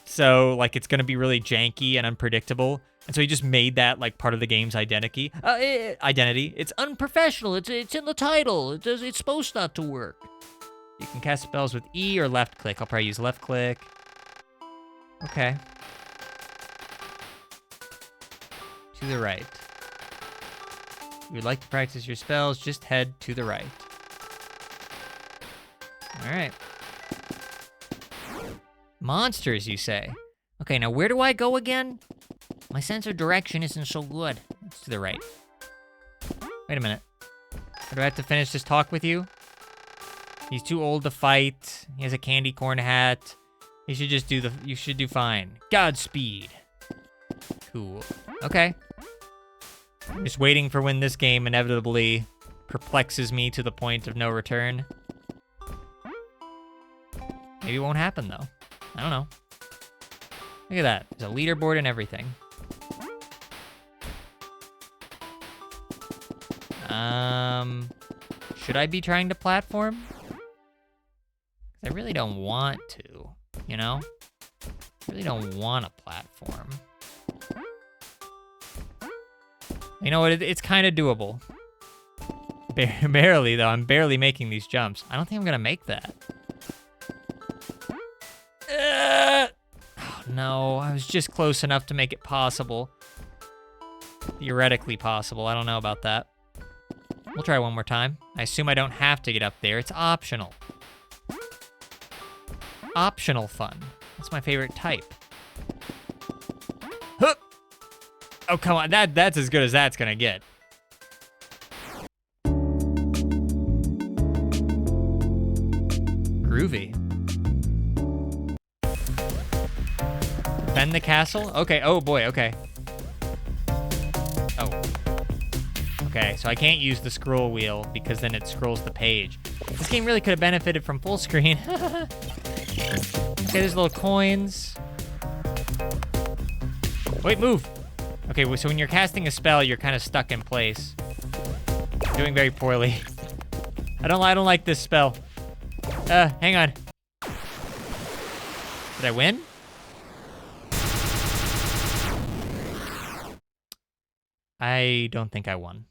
So like it's gonna be really janky and unpredictable. And so he just made that like part of the game's identity. It's unprofessional. It's in the title. It's supposed not to work. You can cast spells with E or left click. I'll probably use left click. Okay. To the right. If you would like to practice your spells, just head to the right. All right. Monsters, you say? Okay, now where do I go again? My sense of direction isn't so good. It's to the right. Wait a minute. Or do I have to finish this talk with you? He's too old to fight. He has a candy corn hat. You should do fine. Godspeed. Cool. Okay. I'm just waiting for when this game inevitably perplexes me to the point of no return. Maybe it won't happen, though. I don't know. Look at that. There's a leaderboard and everything. Should I be trying to platform? I really don't want to, you know? I really don't want to platform. You know what? It's kind of doable. Barely, though. I'm barely making these jumps. I don't think I'm going to make that. Oh, no. I was just close enough to make it possible. Theoretically possible. I don't know about that. We'll try one more time. I assume I don't have to get up there. It's optional. Optional fun. That's my favorite type. Huh! Oh, come on. That's as good as that's gonna get. Groovy. Bend the castle? Okay, oh boy, okay. Oh. Okay, so I can't use the scroll wheel because then it scrolls the page. This game really could have benefited from full screen. Okay, there's little coins. Wait, move. Okay, so when you're casting a spell, you're kind of stuck in place. Doing very poorly. I don't like this spell. Hang on. Did I win? I don't think I won.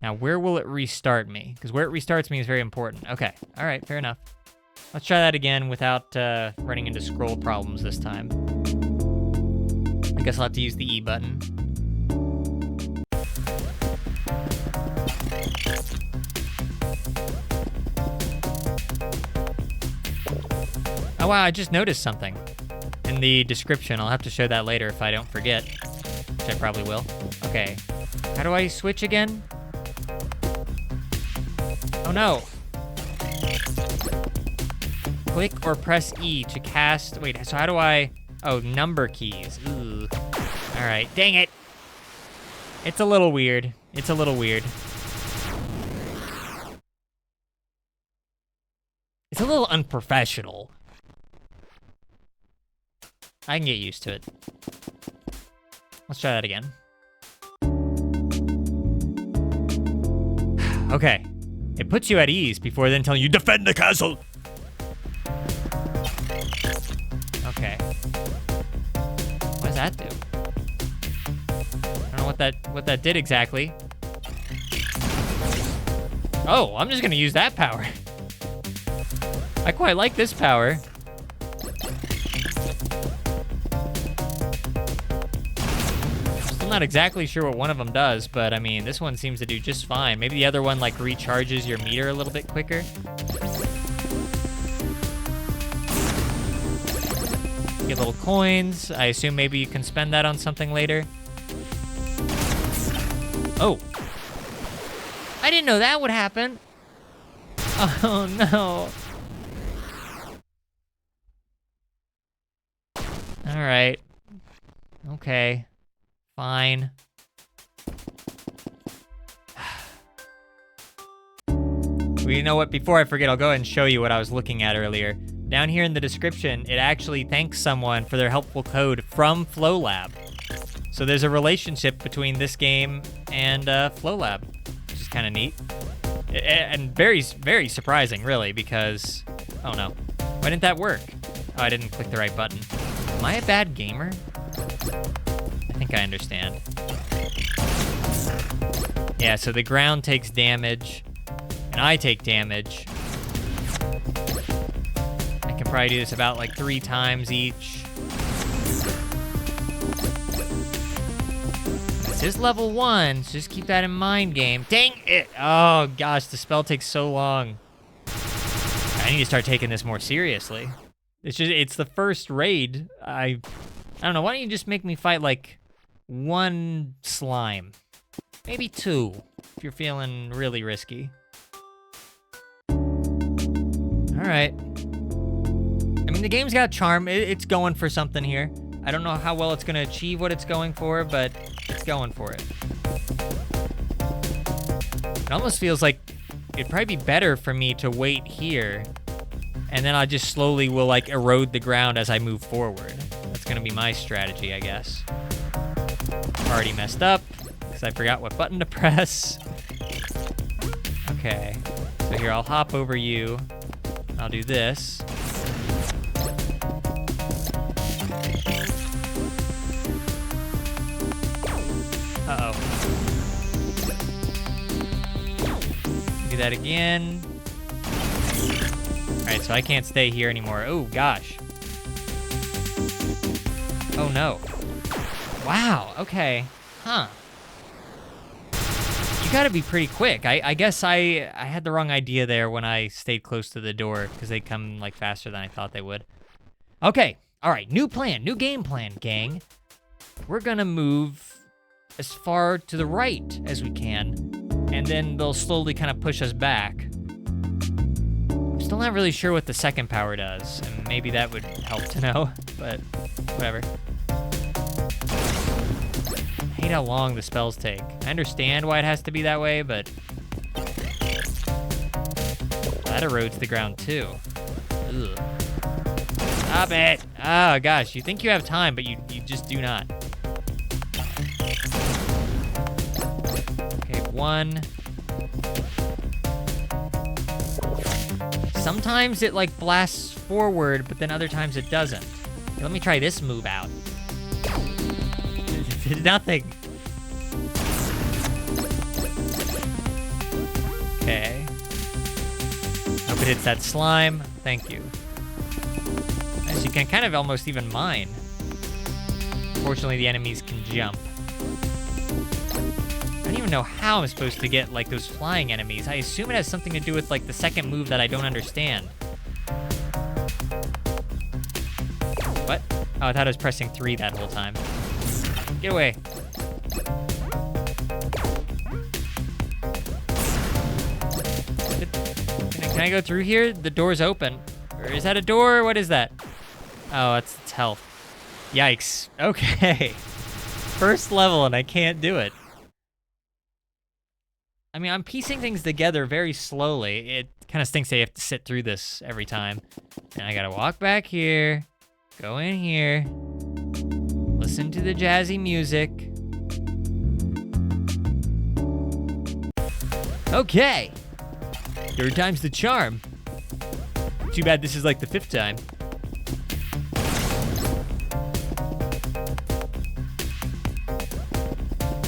Now, where will it restart me? Because where it restarts me is very important. Okay, all right, fair enough. Let's try that again without running into scroll problems this time. I guess I'll have to use the E button. Oh wow, I just noticed something in the description. I'll have to show that later if I don't forget, which I probably will. Okay, how do I switch again? Oh no. Click or press E to cast. Wait, so how do I? Oh, number keys. Ooh. All right, dang it. It's a little weird. It's a little weird. It's a little unprofessional. I can get used to it. Let's try that again. Okay. It puts you at ease before then telling you, defend the castle! Okay. What does that do? I don't know what that did exactly. Oh, I'm just gonna use that power. I quite like this power. Still not exactly sure what one of them does, but I mean, this one seems to do just fine. Maybe the other one like recharges your meter a little bit quicker. Get little coins. I assume maybe you can spend that on something later. Oh. I didn't know that would happen. Oh no. All right. Okay. Fine. Well, you know what? Before I forget, I'll go ahead and show you what I was looking at earlier. Down here in the description, it actually thanks someone for their helpful code from FlowLab. So there's a relationship between this game and FlowLab, which is kind of neat. And very, very surprising, really, because... Oh, no. Why didn't that work? Oh, I didn't click the right button. Am I a bad gamer? I think I understand. Yeah, so the ground takes damage, and I take damage. I can probably do this about like 3 times each. This is level 1, so just keep that in mind, game. Dang it! Oh gosh, the spell takes so long. I need to start taking this more seriously. It's the first raid. I don't know, why don't you just make me fight like 1 slime? Maybe 2, if you're feeling really risky. All right. I mean, the game's got charm. It's going for something here. I don't know how well it's gonna achieve what it's going for, but it's going for it. It almost feels like it'd probably be better for me to wait here, and then I just slowly will like erode the ground as I move forward. That's gonna be my strategy, I guess. Already messed up, because I forgot what button to press. Okay, so here I'll hop over you. I'll do this. Uh-oh. Do that again. All right, so I can't stay here anymore. Oh, gosh. Oh, no. Wow, okay. Huh. You gotta be pretty quick. I guess I had the wrong idea there when I stayed close to the door, because they come, like, faster than I thought they would. Okay, all right, new plan, new game plan, gang. We're gonna move as far to the right as we can, and then they'll slowly kind of push us back. I'm still not really sure what the second power does, and maybe that would help to know, but whatever. I hate how long the spells take. I understand why it has to be that way, but that erodes the ground too. Ugh. Stop it! Oh gosh, you think you have time, but you just do not. Okay, 1. Sometimes it like blasts forward, but then other times it doesn't. Okay, let me try this move out. It did nothing. Okay. Hope it hits that slime. Thank you. As you can kind of almost even mine. Fortunately, the enemies can jump. I don't even know how I'm supposed to get like those flying enemies. I assume it has something to do with like the second move that I don't understand. What? Oh, I thought I was pressing 3 that whole time. Get away. Can I go through here? The door's open. Or is that a door? What is that? Oh, it's health. Yikes. Okay. First level and I can't do it. I mean, I'm piecing things together very slowly. It kind of stinks that you have to sit through this every time. And I gotta walk back here, go in here, listen to the jazzy music. Okay. 3rd time's the charm. Too bad this is like the 5th time.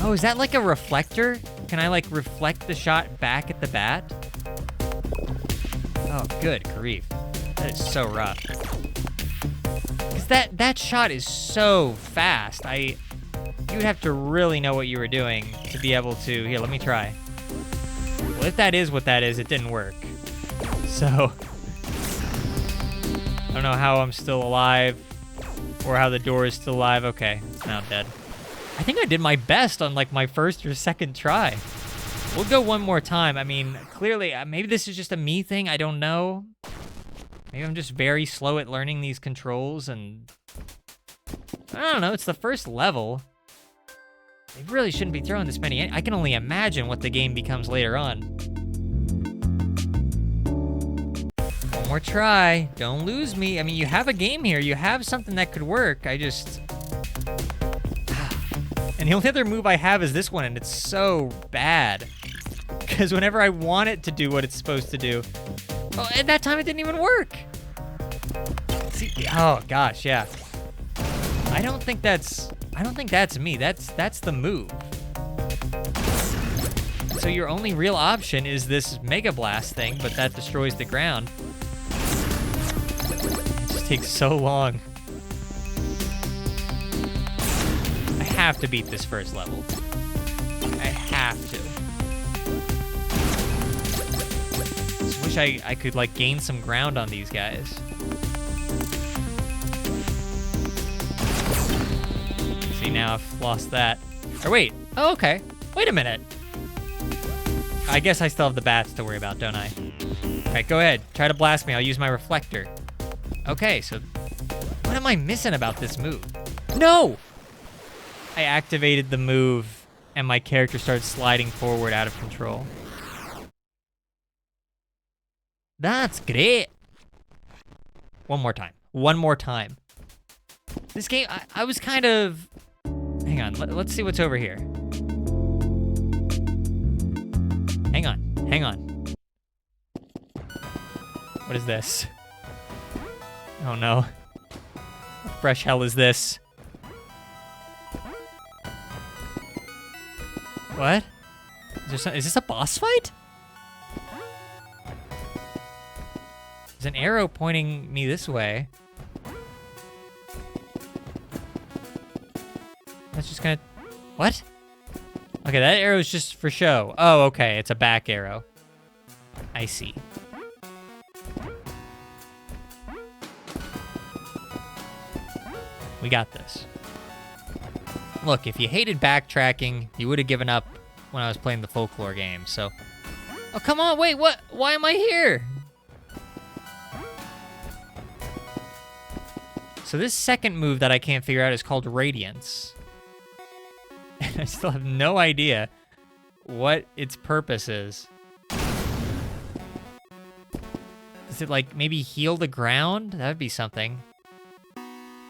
Oh, is that like a reflector? Can I like reflect the shot back at the bat? Oh, good grief. That is so rough. Because that shot is so fast. You would have to really know what you were doing to be able to... Here, let me try. Well, if that is what that is, it didn't work. So... I don't know how I'm still alive or how the door is still alive. Okay, it's now dead. I think I did my best on like my 1st or 2nd try. We'll go one more time. I mean, clearly, maybe this is just a me thing. I don't know. Maybe I'm just very slow at learning these controls and... I don't know, it's the 1st level. They really shouldn't be throwing this many. I can only imagine what the game becomes later on. One more try. Don't lose me. I mean, you have a game here. You have something that could work. I just... And the only other move I have is this one, and it's so bad. Because whenever I want it to do what it's supposed to do... Oh, at that time it didn't even work! See, oh gosh, yeah. I don't think that's me. That's the move. So your only real option is this Mega Blast thing, but that destroys the ground. It just takes so long. I have to beat this 1st level. I have to. Just wish I could like gain some ground on these guys. See, now I've lost that. Or wait, oh, okay. Wait a minute. I guess I still have the bats to worry about, don't I? All right, go ahead. Try to blast me. I'll use my reflector. Okay, so what am I missing about this move? No! I activated the move, and my character started sliding forward out of control. That's great. One more time. One more time. This game, I was kind of... Hang on, let's see what's over here. Hang on, hang on. What is this? Oh no. What fresh hell is this? What? Is this a boss fight? There's an arrow pointing me this way. That's just gonna... What? Okay, that arrow is just for show. Oh, okay, it's a back arrow. I see. We got this. Look, if you hated backtracking, you would have given up when I was playing the folklore game, so... Oh, come on, wait, what? Why am I here? So this second move that I can't figure out is called Radiance. And I still have no idea what its purpose is. Does it, like, maybe heal the ground? That would be something.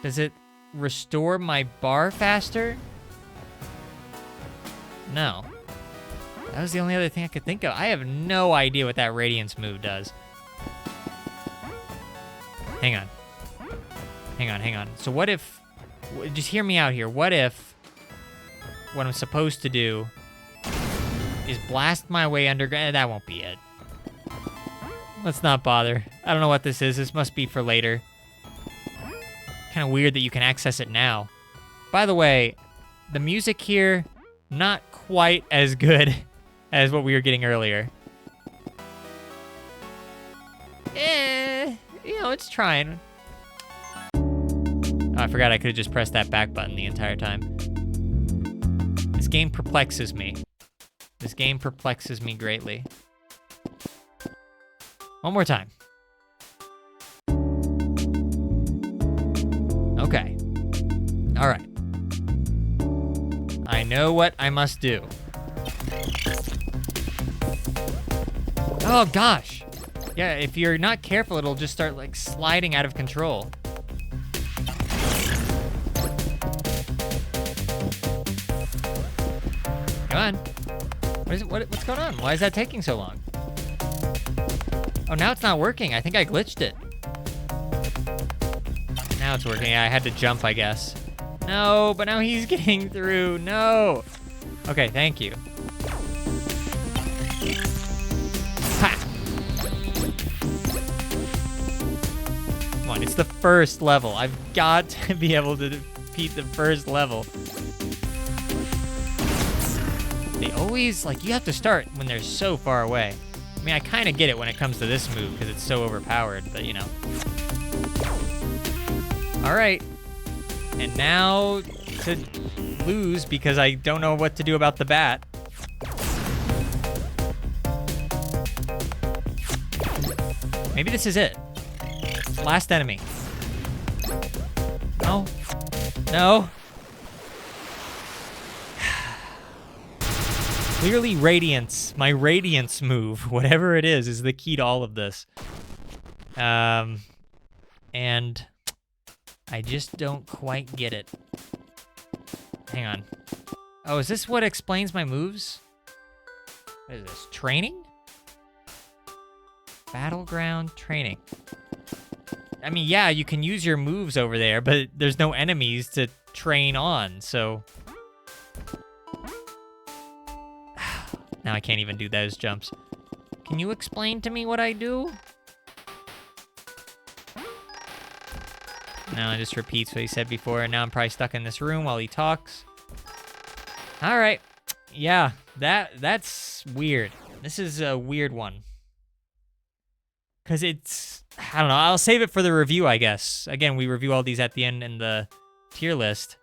Does it restore my bar faster? No. That was the only other thing I could think of. I have no idea what that Radiance move does. Hang on. Hang on. So what if... Just hear me out here. What if what I'm supposed to do is blast my way underground? That won't be it. Let's not bother. I don't know what this is. This must be for later. Kind of weird that you can access it now. By the way, the music here, not quite as good as what we were getting earlier. You know, it's trying. Oh, I forgot I could have just pressed that back button the entire time. This game perplexes me. This game perplexes me greatly. One more time. Okay. All right. I know what I must do. Oh, gosh. Yeah, if you're not careful, it'll just start, like, sliding out of control. Come on. What's going on? Why is that taking so long? Oh, now it's not working. I think I glitched it. Now it's working. Yeah, I had to jump, I guess. No, but now he's getting through. No. Okay, thank you. Ha! Come on, it's the first level. I've got to be able to defeat the first level. They always, like, you have to start when they're so far away. I mean, I kind of get it when it comes to this move because it's so overpowered, but you know. All right. And now to lose because I don't know what to do about the bat. Maybe this is it. Last enemy. No. No. Clearly Radiance, my Radiance move, whatever it is the key to all of this. And I just don't quite get it. Hang on. Oh, is this what explains my moves? What is this? Training? Battleground training. I mean, yeah, you can use your moves over there, but there's no enemies to train on, so... Now I can't even do those jumps. Can you explain to me what I do? No, it just repeats what he said before, and now I'm probably stuck in this room while he talks. All right. Yeah, that's weird. This is a weird one. Because it's... I don't know. I'll save it for the review, I guess. Again, we review all these at the end in the tier list.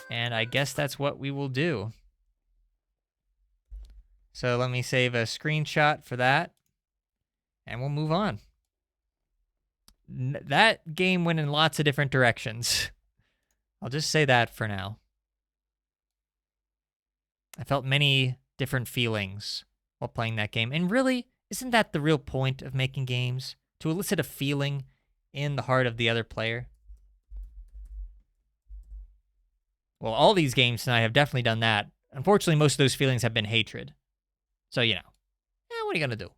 And I guess that's what we will do. So let me save a screenshot for that. And we'll move on. That game went in lots of different directions. I'll just say that for now. I felt many different feelings while playing that game. And really, isn't that the real point of making games? To elicit a feeling in the heart of the other player? Well, all these games tonight have definitely done that. Unfortunately, most of those feelings have been hatred. So, you know. What are you going to do?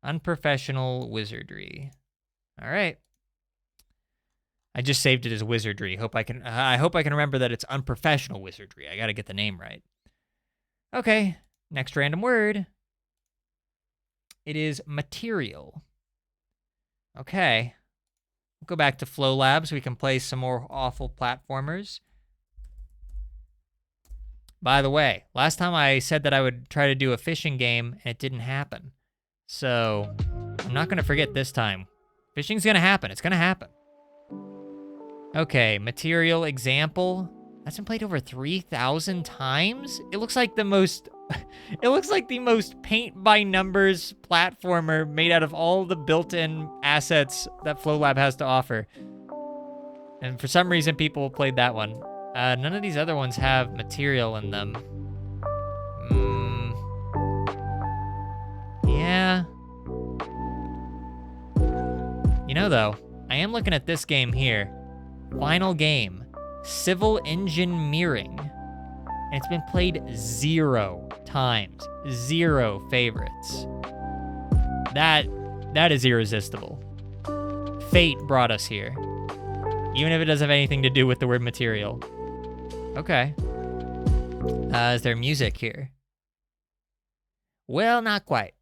Unprofessional Wizardry. All right. I just saved it as Wizardry. I hope I can remember that it's Unprofessional Wizardry. I got to get the name right. Okay. Next random word. It is material. Okay. We'll go back to Flow Lab so we can play some more awful platformers. By the way, last time I said that I would try to do a fishing game, and it didn't happen. So, I'm not going to forget this time. Fishing's going to happen. It's going to happen. Okay, material example. That's been played over 3,000 times? It looks like the most... It looks like the most paint-by-numbers platformer made out of all the built-in assets that Flow Lab has to offer. And for some reason, people played that one. None of these other ones have material in them. Yeah. You know, though, I am looking at this game here. Final game, Civil Engineering. And it's been played 0 times. 0 favorites. That is irresistible. Fate brought us here. Even if it doesn't have anything to do with the word material. Okay. Is there music here? Well, not quite.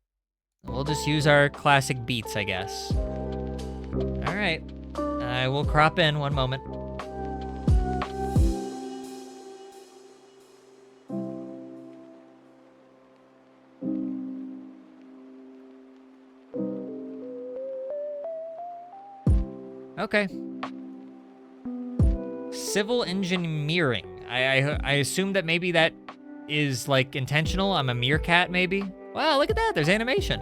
We'll just use our classic beats, I guess. All right. I will crop in one moment. Okay. Civil engineering. I assume that maybe that is like intentional. I'm a meerkat, maybe. Wow, look at that. There's animation.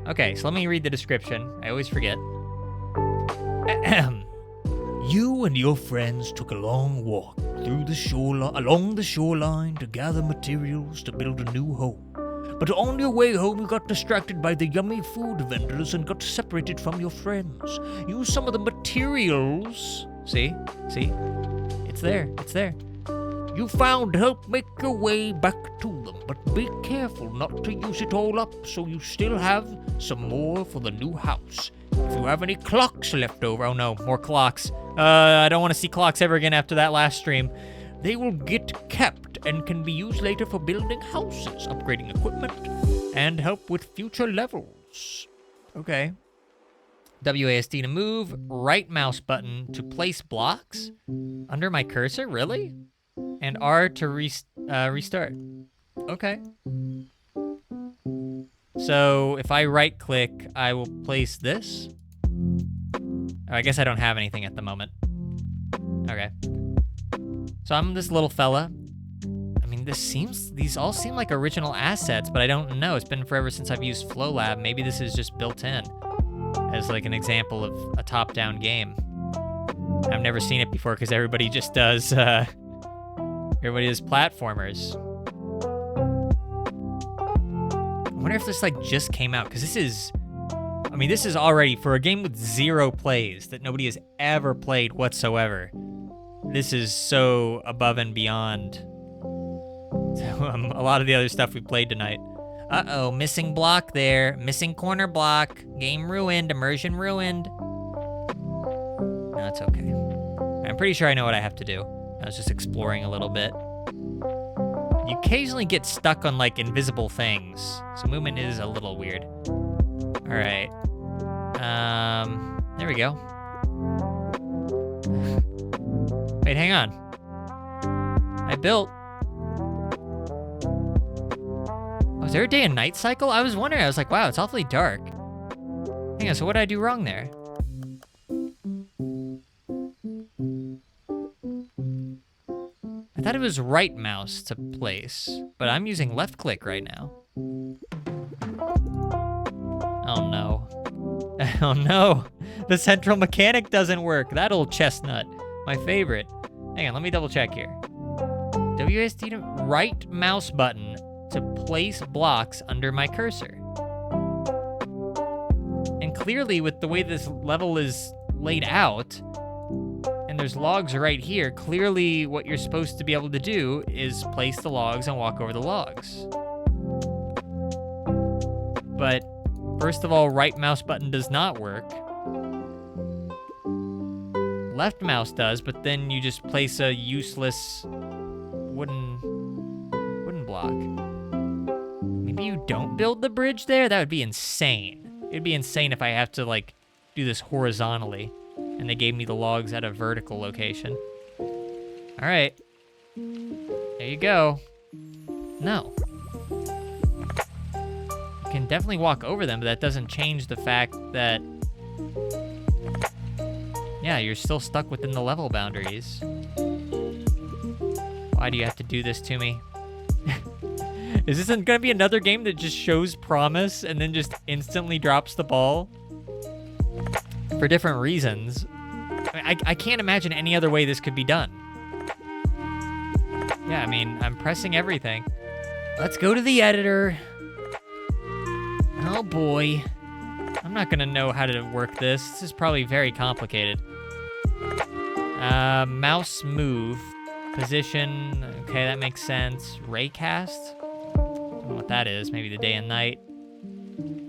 Okay, so let me read the description. I always forget. You and your friends took a long walk through the along the shoreline to gather materials to build a new home. But on your way home, you got distracted by the yummy food vendors and got separated from your friends. Use some of the materials. See? It's there. You found to help make your way back to them, but be careful not to use it all up so you still have some more for the new house. If you have any clocks left over, Oh no, more clocks. I don't want to see clocks ever again after that last stream. they will get kept and can be used later for building houses, upgrading equipment, and help with future levels. Okay. WASD to move, right mouse button to place blocks under my cursor, really? And R to restart. Okay. So if I right click, I will place this. Oh, I guess I don't have anything at the moment. Okay. So I'm this little fella. I mean, these all seem like original assets, but I don't know. It's been forever since I've used FlowLab. Maybe this is just built in as like an example of a top-down game. I've never seen it before because everybody just does, everybody does platformers. I wonder if this like just came out, because this is already, for a game with 0 plays that nobody has ever played whatsoever, this is so above and beyond a lot of the other stuff we played tonight. Uh-oh, missing block there. Missing corner block. Game ruined. Immersion ruined. No, it's okay. I'm pretty sure I know what I have to do. I was just exploring a little bit. You occasionally get stuck on, like, invisible things, so movement is a little weird. All right. There we go. Wait, hang on. I built... Was there a day and night cycle? I was wondering. I was like, wow, it's awfully dark. Hang on, so what did I do wrong there? I thought it was right mouse to place, but I'm using left click right now. Oh no. Oh no. The central mechanic doesn't work. That old chestnut. My favorite. Hang on, let me double check here. WSD to right mouse button to place blocks under my cursor. And clearly, with the way this level is laid out, and there's logs right here, clearly what you're supposed to be able to do is place the logs and walk over the logs. But first of all, right mouse button does not work. Left mouse does, but then you just place a useless wooden block. Maybe you don't build the bridge there? That would be insane. It'd be insane if I have to, like, do this horizontally, and they gave me the logs at a vertical location. All right. There you go. No. You can definitely walk over them, but that doesn't change the fact that, yeah, you're still stuck within the level boundaries. Why do you have to do this to me? Is this gonna be another game that just shows promise and then just instantly drops the ball? For different reasons. I can't imagine any other way this could be done. Yeah, I mean, I'm pressing everything. Let's go to the editor. Oh boy. I'm not gonna know how to work this. This is probably very complicated. Mouse move. Position. Okay, that makes sense. Raycast? Don't know what that is. Maybe the day and night.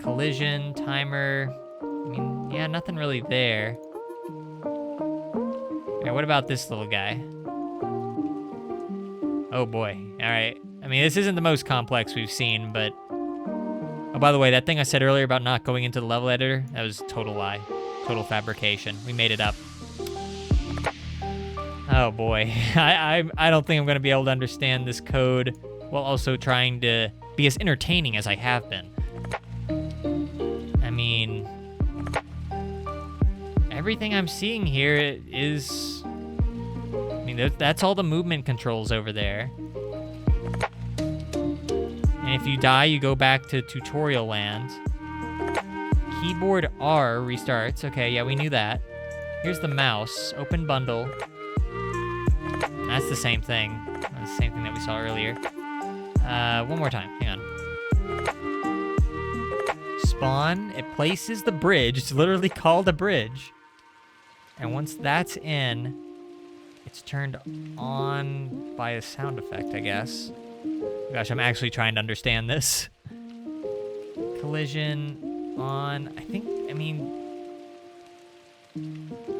Collision, timer. I mean, yeah, nothing really there. Okay, what about this little guy? Oh boy. All right. I mean, this isn't the most complex we've seen, but... Oh, by the way, that thing I said earlier about not going into the level editor, that was a total lie. Total fabrication. We made it up. Oh boy. I don't think I'm going to be able to understand this code while also trying to be as entertaining as I have been. I mean... Everything I'm seeing here is... I mean, that's all the movement controls over there. And if you die, you go back to tutorial land. Keyboard R restarts. Okay, yeah, we knew that. Here's the mouse. Open bundle. That's the same thing. That's the same thing that we saw earlier. One more time. Hang on. Spawn. It places the bridge. It's literally called a bridge. And once that's in, it's turned on by a sound effect, I guess. Gosh, I'm actually trying to understand this. Collision on, I mean,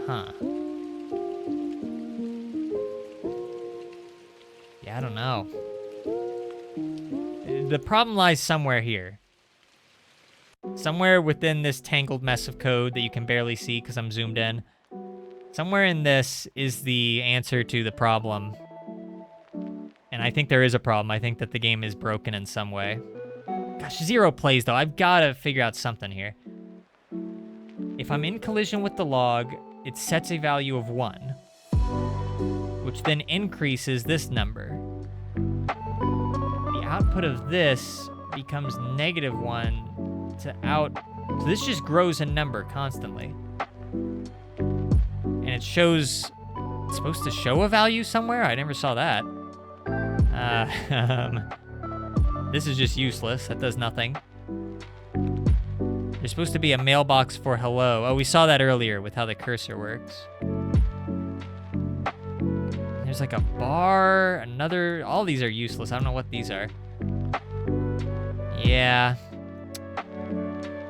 huh. Yeah, I don't know. The problem lies somewhere here. Somewhere within this tangled mess of code that you can barely see because I'm zoomed in. Somewhere in this is the answer to the problem. And I think there is a problem. I think that the game is broken in some way. Gosh, 0 plays though. I've got to figure out something here. If I'm in collision with the log, it sets a value of 1, which then increases this number. The output of this becomes -1 to out. So this just grows in number constantly. And it shows, it's supposed to show a value somewhere? I never saw that. This is just useless. That does nothing. There's supposed to be a mailbox for hello. Oh, we saw that earlier with how the cursor works. There's like a bar, another, all these are useless. I don't know what these are. Yeah.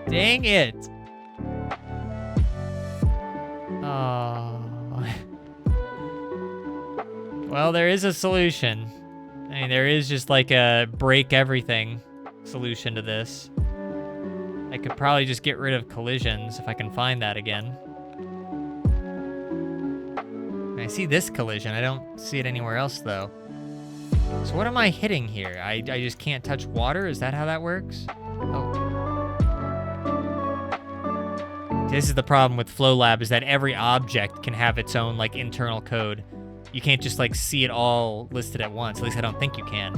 Dang it. Oh. Well, there is a solution. I mean, there is just like a break everything solution to this. I could probably just get rid of collisions if I can find that again. I see this collision. I don't see it anywhere else, though. So what am I hitting here? I just can't touch water? Is that how that works? Oh. This is the problem with FlowLab, is that every object can have its own, like, internal code. You can't just, like, see it all listed at once. At least I don't think you can.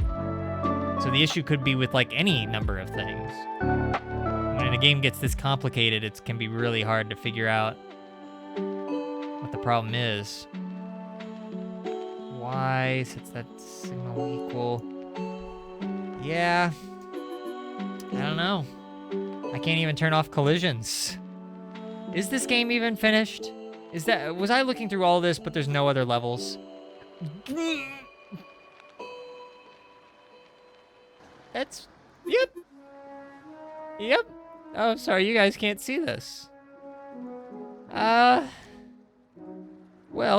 So the issue could be with, like, any number of things. When a game gets this complicated, it can be really hard to figure out what the problem is. Y sets that signal equal. Yeah. I don't know. I can't even turn off collisions. Is this game even finished? Was I looking through all this, but there's no other levels? Yep. Oh, sorry, you guys can't see this. Well,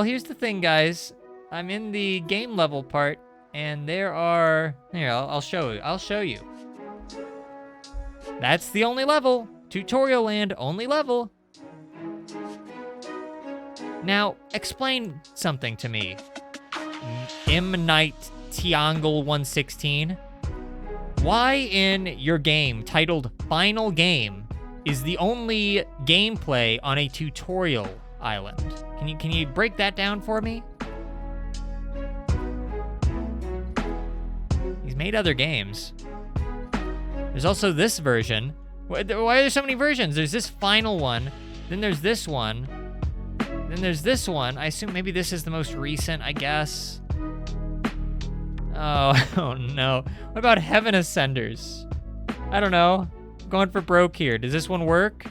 here's the thing, guys. I'm in the game level part, and there are... Here, I'll show you. That's the only level. Tutorial land, only level. Now, explain something to me. M. Night Triangle 116. Why in your game titled Final Game is the only gameplay on a tutorial island? Can you break that down for me? He's made other games. There's also this version. Why are there so many versions? There's this final one, then there's this one, then there's this one. I assume maybe this is the most recent, I guess. Oh, oh no. What about Heaven Ascenders? I don't know. I'm going for broke here. Does this one work?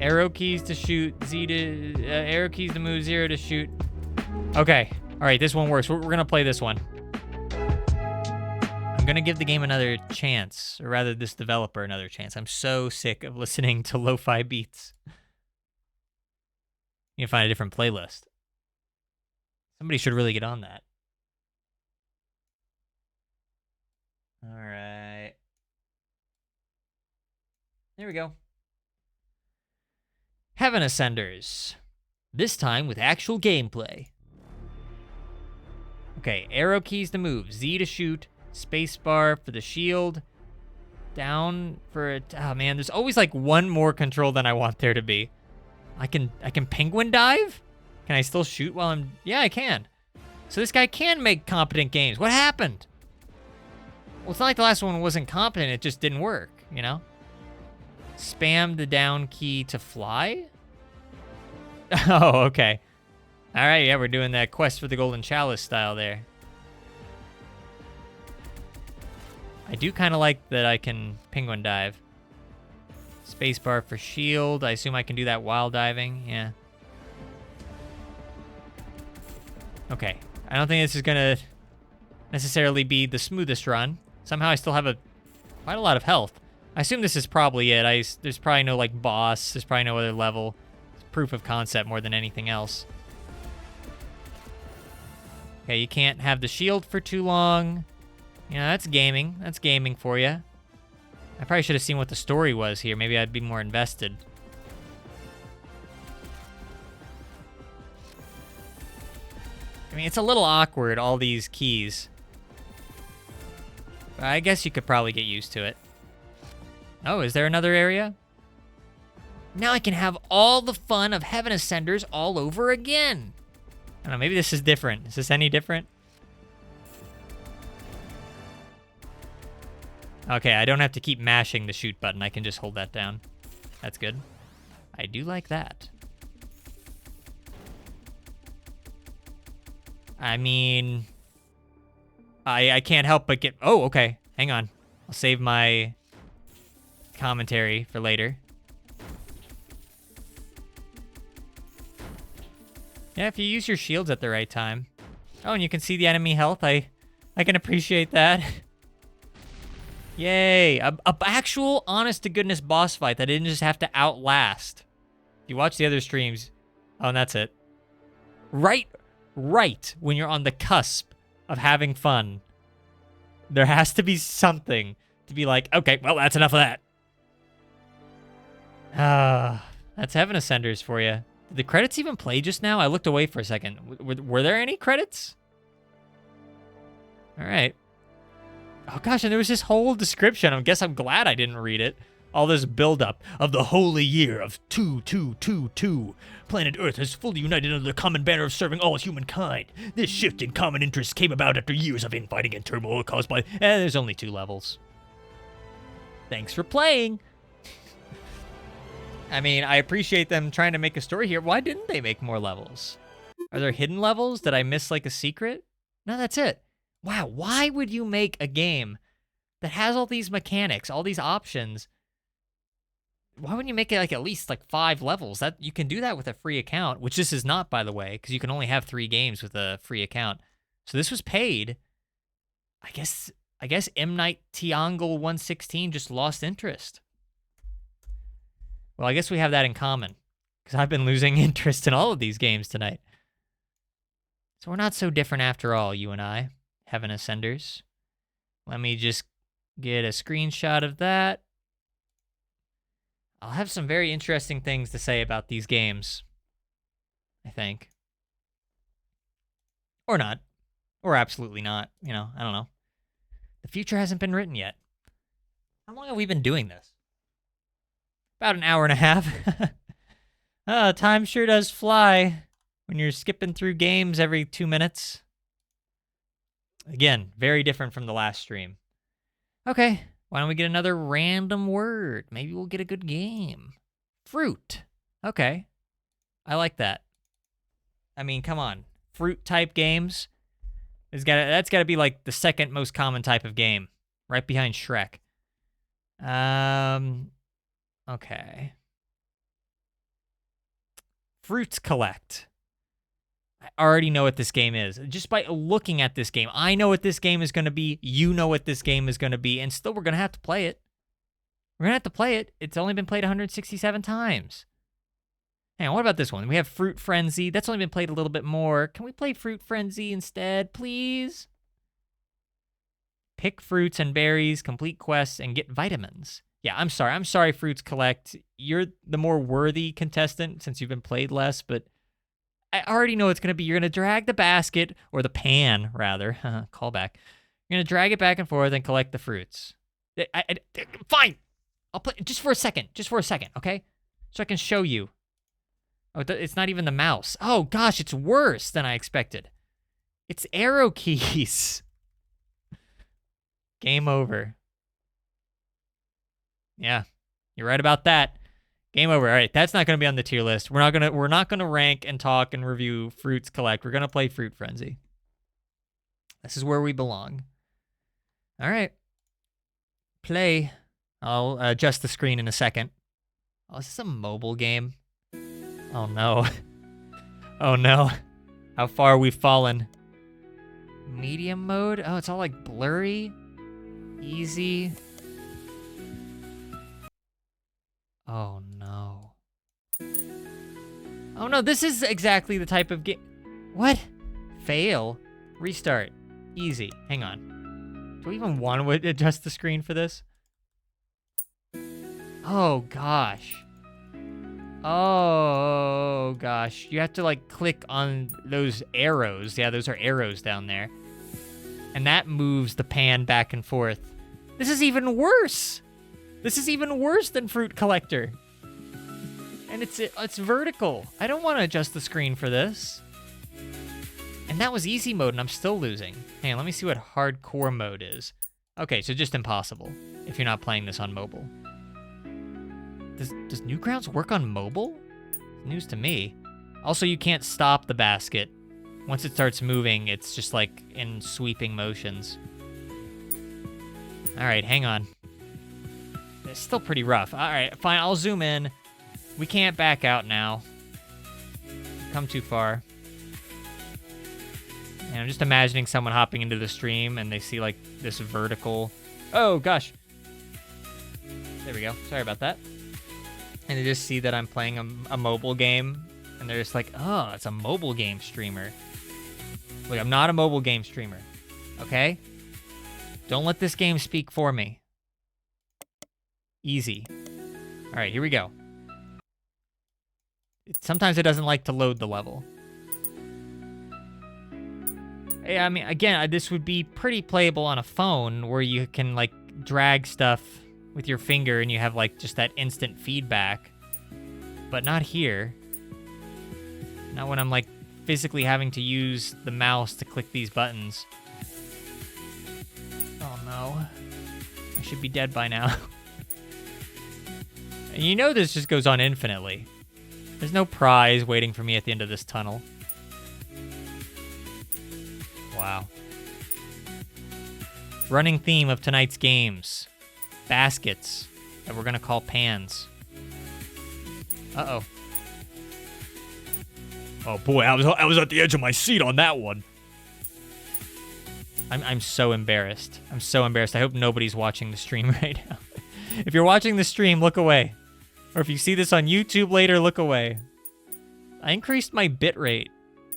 Arrow keys to shoot, Z to... arrow keys to move, 0 to shoot. Okay. All right, this one works. We're going to play this one. I'm going to give the game another chance, or rather this developer another chance. I'm so sick of listening to lo-fi beats. You can find a different playlist. Somebody should really get on that. All right. There we go. Heaven Ascenders. This time with actual gameplay. Okay, arrow keys to move, Z to shoot, spacebar for the shield, down for it. Oh man, there's always like one more control than I want there to be. I can penguin dive? Can I still shoot while I'm... Yeah, I can. So this guy can make competent games. What happened? Well, it's not like the last one wasn't competent, it just didn't work, you know? Spam the down key to fly? Oh, okay. All right, yeah, we're doing that Quest for the Golden Chalice style there. I do kind of like that I can penguin dive. Spacebar for shield. I assume I can do that while diving. Yeah. Okay. I don't think this is going to necessarily be the smoothest run. Somehow I still have quite a lot of health. I assume this is probably it. There's probably no like boss. There's probably no other level. It's proof of concept more than anything else. Okay, you can't have the shield for too long. You know, that's gaming. That's gaming for you. I probably should have seen what the story was here. Maybe I'd be more invested. I mean, it's a little awkward, all these keys. But I guess you could probably get used to it. Oh, is there another area? Now I can have all the fun of Heaven Ascenders all over again. I don't know, maybe this is different. Is this any different? Okay, I don't have to keep mashing the shoot button. I can just hold that down. That's good. I do like that. I mean... I can't help but get... Oh, okay. Hang on. I'll save my commentary for later. Yeah, if you use your shields at the right time. Oh, and you can see the enemy health. I can appreciate that. Yay. A actual, honest-to-goodness boss fight that I didn't just have to outlast. If you watch the other streams... Oh, and that's it. Right when you're on the cusp of having fun, there has to be something to be like, okay, well, that's enough of that. That's Heaven Ascenders for you. Did the credits even play just now? I looked away for a second. Were there any credits? All right. Oh gosh, and there was this whole description. I guess I'm glad I didn't read it. All this buildup of the holy year of 2222. Planet Earth has fully united under the common banner of serving all humankind. This shift in common interests came about after years of infighting and turmoil caused by... there's only 2 levels. Thanks for playing. I mean, I appreciate them trying to make a story here. Why didn't they make more levels? Are there hidden levels? Did I miss like a secret? No, that's it. Wow, why would you make a game that has all these mechanics, all these options? Why wouldn't you make it like at least like 5 levels? That you can do that with a free account, which this is not, by the way, because you can only have 3 games with a free account. So this was paid. I guess M. Night Triangle 116 just lost interest. Well, I guess we have that in common, because I've been losing interest in all of these games tonight. So we're not so different after all, you and I, Heaven Ascenders. Let me just get a screenshot of that. I'll have some very interesting things to say about these games, I think. Or not. Or absolutely not. You know, I don't know. The future hasn't been written yet. How long have we been doing this? About an hour and a half. Time sure does fly when you're skipping through games every 2 minutes. Again, very different from the last stream. Okay, why don't we get another random word? Maybe we'll get a good game. Fruit. Okay, I like that. I mean, come on. Fruit-type games. That's gotta be like the second most common type of game, right behind Shrek. Okay. Fruits collect. I already know what this game is. Just by looking at this game, I know what this game is going to be. You know what this game is going to be. And still, we're going to have to play it. We're going to have to play it. It's only been played 167 times. Hang on, what about this one? We have Fruit Frenzy. That's only been played a little bit more. Can we play Fruit Frenzy instead, please? Pick fruits and berries, complete quests, and get vitamins. Yeah, I'm sorry. I'm sorry, Fruits Collect. You're the more worthy contestant since you've been played less, but I already know it's going to be. You're going to drag the basket, or the pan, rather. Callback. You're going to drag it back and forth and collect the fruits. Fine. I'll play just for a second. Just for a second, okay? So I can show you. Oh, it's not even the mouse. Oh, gosh, it's worse than I expected. It's arrow keys. Game over. Yeah, you're right about that. Game over. All right, that's not going to be on the tier list. We're not gonna rank and talk and review Fruits Collect. We're gonna play Fruit Frenzy. This is where we belong. All right. Play. I'll adjust the screen in a second. Oh, is this a mobile game? Oh no. Oh no. How far we've fallen. Medium mode? Oh, it's all like blurry. Easy. Oh no. Oh no, this is exactly the type of game. What? Fail? Restart. Easy. Hang on. Do we even want to adjust the screen for this? Oh gosh. Oh gosh. You have to like click on those arrows. Yeah, those are arrows down there. And that moves the pan back and forth. This is even worse. This is even worse than Fruit Collector. And it's vertical. I don't want to adjust the screen for this. And that was easy mode, and I'm still losing. Hang on, let me see what hardcore mode is. Okay, so just impossible if you're not playing this on mobile. Does Newgrounds work on mobile? News to me. Also, you can't stop the basket. Once it starts moving, it's just like in sweeping motions. All right, hang on. It's still pretty rough. All right, fine, I'll zoom in. We can't back out now. Come too far. And I'm just imagining someone hopping into the stream and they see like this vertical. Oh gosh. There we go. Sorry about that. And they just see that I'm playing a mobile game, and they're just like, oh, it's a mobile game streamer. Look, I'm not a mobile game streamer. Okay? Don't let this game speak for me. Easy. All right, here we go. Sometimes it doesn't like to load the level. Yeah, I mean, again, this would be pretty playable on a phone where you can, like, drag stuff with your finger and you have, like, just that instant feedback. But not here. Not when I'm, like, physically having to use the mouse to click these buttons. Oh, no. I should be dead by now. And you know this just goes on infinitely. There's no prize waiting for me at the end of this tunnel. Wow. Running theme of tonight's games. Baskets that we're gonna call pans. Uh-oh. Oh boy, I was at the edge of my seat on that one. I'm so embarrassed. I'm so embarrassed. I hope nobody's watching the stream right now. If you're watching the stream, look away. Or if you see this on YouTube later, look away. I increased my bitrate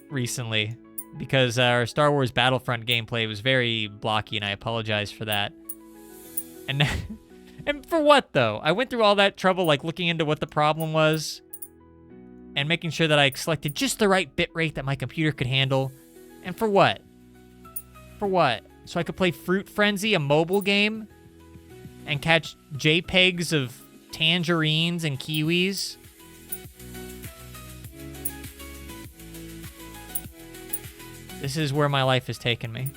recently because our Star Wars Battlefront gameplay was very blocky, and I apologize for that. And and for what, though? I went through all that trouble, like, looking into what the problem was and making sure that I selected just the right bitrate that my computer could handle. And for what? For what? So I could play Fruit Frenzy, a mobile game, and catch JPEGs of tangerines and kiwis? This is where my life has taken me.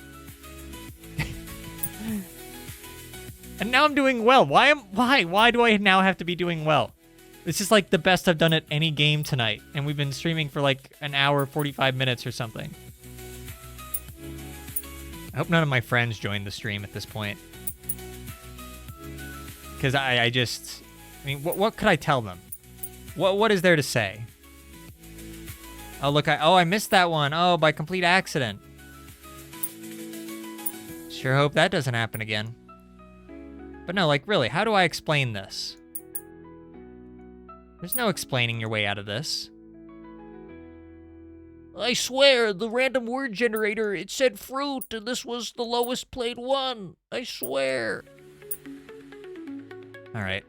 And now I'm doing well. Why do I now have to be doing well? This is like the best I've done at any game tonight, and we've been streaming for like an hour, 45 minutes or something. I hope none of my friends joined the stream at this point. Because I mean, what could I tell them? What is there to say? Oh, look, I missed that one. Oh, by complete accident. Sure hope that doesn't happen again. But no, like, really, how do I explain this? There's no explaining your way out of this. I swear, the random word generator, it said fruit, and this was the lowest played one. I swear. All right.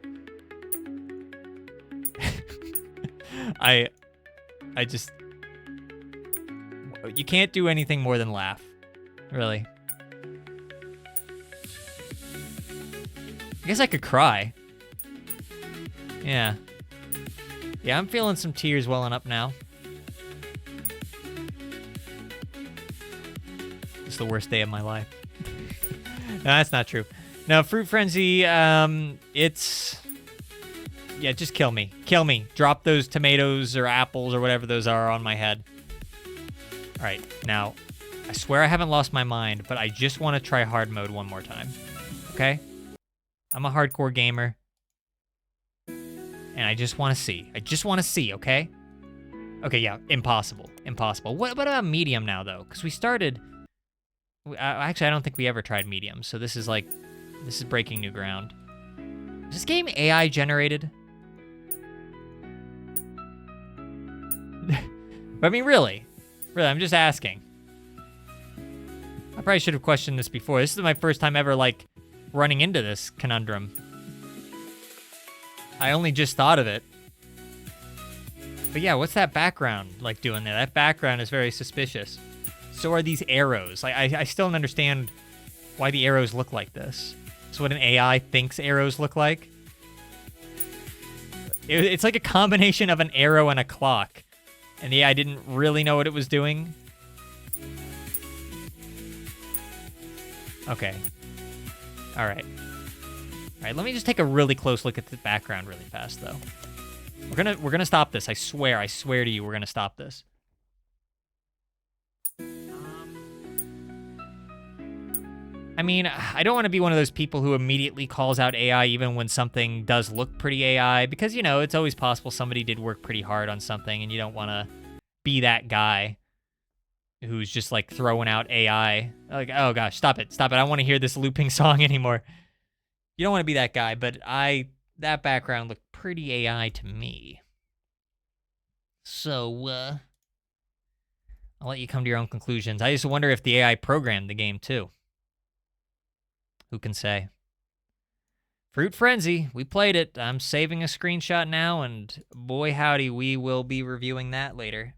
I just... You can't do anything more than laugh. Really. I guess I could cry. Yeah. Yeah, I'm feeling some tears welling up now. It's the worst day of my life. No, that's not true. No, Fruit Frenzy, it's... Yeah, just kill me. Kill me. Drop those tomatoes or apples or whatever those are on my head. All right, now, I swear I haven't lost my mind, but I just want to try hard mode one more time. Okay? I'm a hardcore gamer. And I just want to see. I just want to see, okay? Okay, yeah, impossible. Impossible. What about medium now, though? Because we started... Actually, I don't think we ever tried medium, so this is like... This is breaking new ground. Is this game AI generated? I mean, really? Really, I'm just asking. I probably should have questioned this before. This is my first time ever, like, running into this conundrum. I only just thought of it. But yeah, what's that background, like, doing there? That background is very suspicious. So are these arrows. Like, I still don't understand why the arrows look like this. It's what an AI thinks arrows look like. It's like a combination of an arrow and a clock. And the AI didn't really know what it was doing. Okay. All right. All right, let me just take a really close look at the background really fast, though. We're gonna stop this. I swear to you, we're gonna stop this. I mean, I don't want to be one of those people who immediately calls out AI even when something does look pretty AI, because, you know, it's always possible somebody did work pretty hard on something, and you don't want to be that guy who's just, like, throwing out AI. Like, oh, gosh, stop it. I don't want to hear this looping song anymore. You don't want to be that guy, but that background looked pretty AI to me. So, I'll let you come to your own conclusions. I just wonder if the AI programmed the game, too. Who can say? Fruit Frenzy, we played it. I'm saving a screenshot now, and boy howdy, we will be reviewing that later.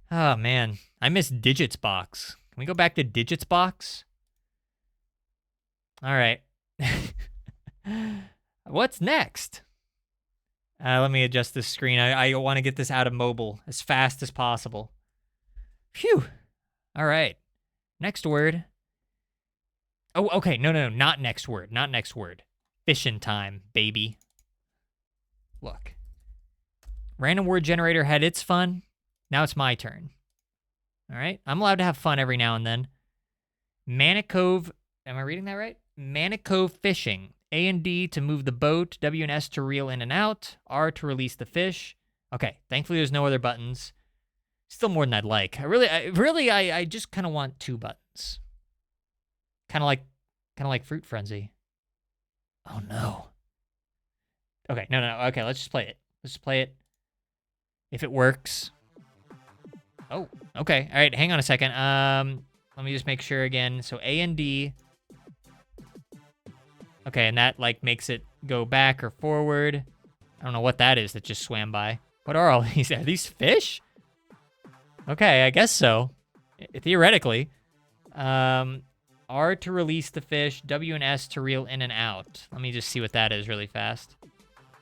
Oh, man. I miss Digits Box. Can we go back to Digits Box? All right. What's next? Let me adjust this screen. I want to get this out of mobile as fast as possible. Phew. All right. Next word. Oh, okay. No. Not next word. Not next word. Fishin' time, baby. Look. Random word generator had its fun. Now it's my turn. All right. I'm allowed to have fun every now and then. Manicove. Am I reading that right? Manicove fishing. A and D to move the boat. W and S to reel in and out. R to release the fish. Okay. Thankfully, there's no other buttons. Still more than I'd like. I just kind of want 2 buttons. Kind of like Fruit Frenzy. Oh, no. Okay, no. Okay, let's just play it. Let's just play it. If it works. Oh, okay. All right, hang on a second. Let me just make sure again. So A and D. Okay, and that, like, makes it go back or forward. I don't know what that is that just swam by. What are all these? Are these fish? Okay, I guess so. Theoretically. R to release the fish, W and S to reel in and out. Let me just see what that is really fast.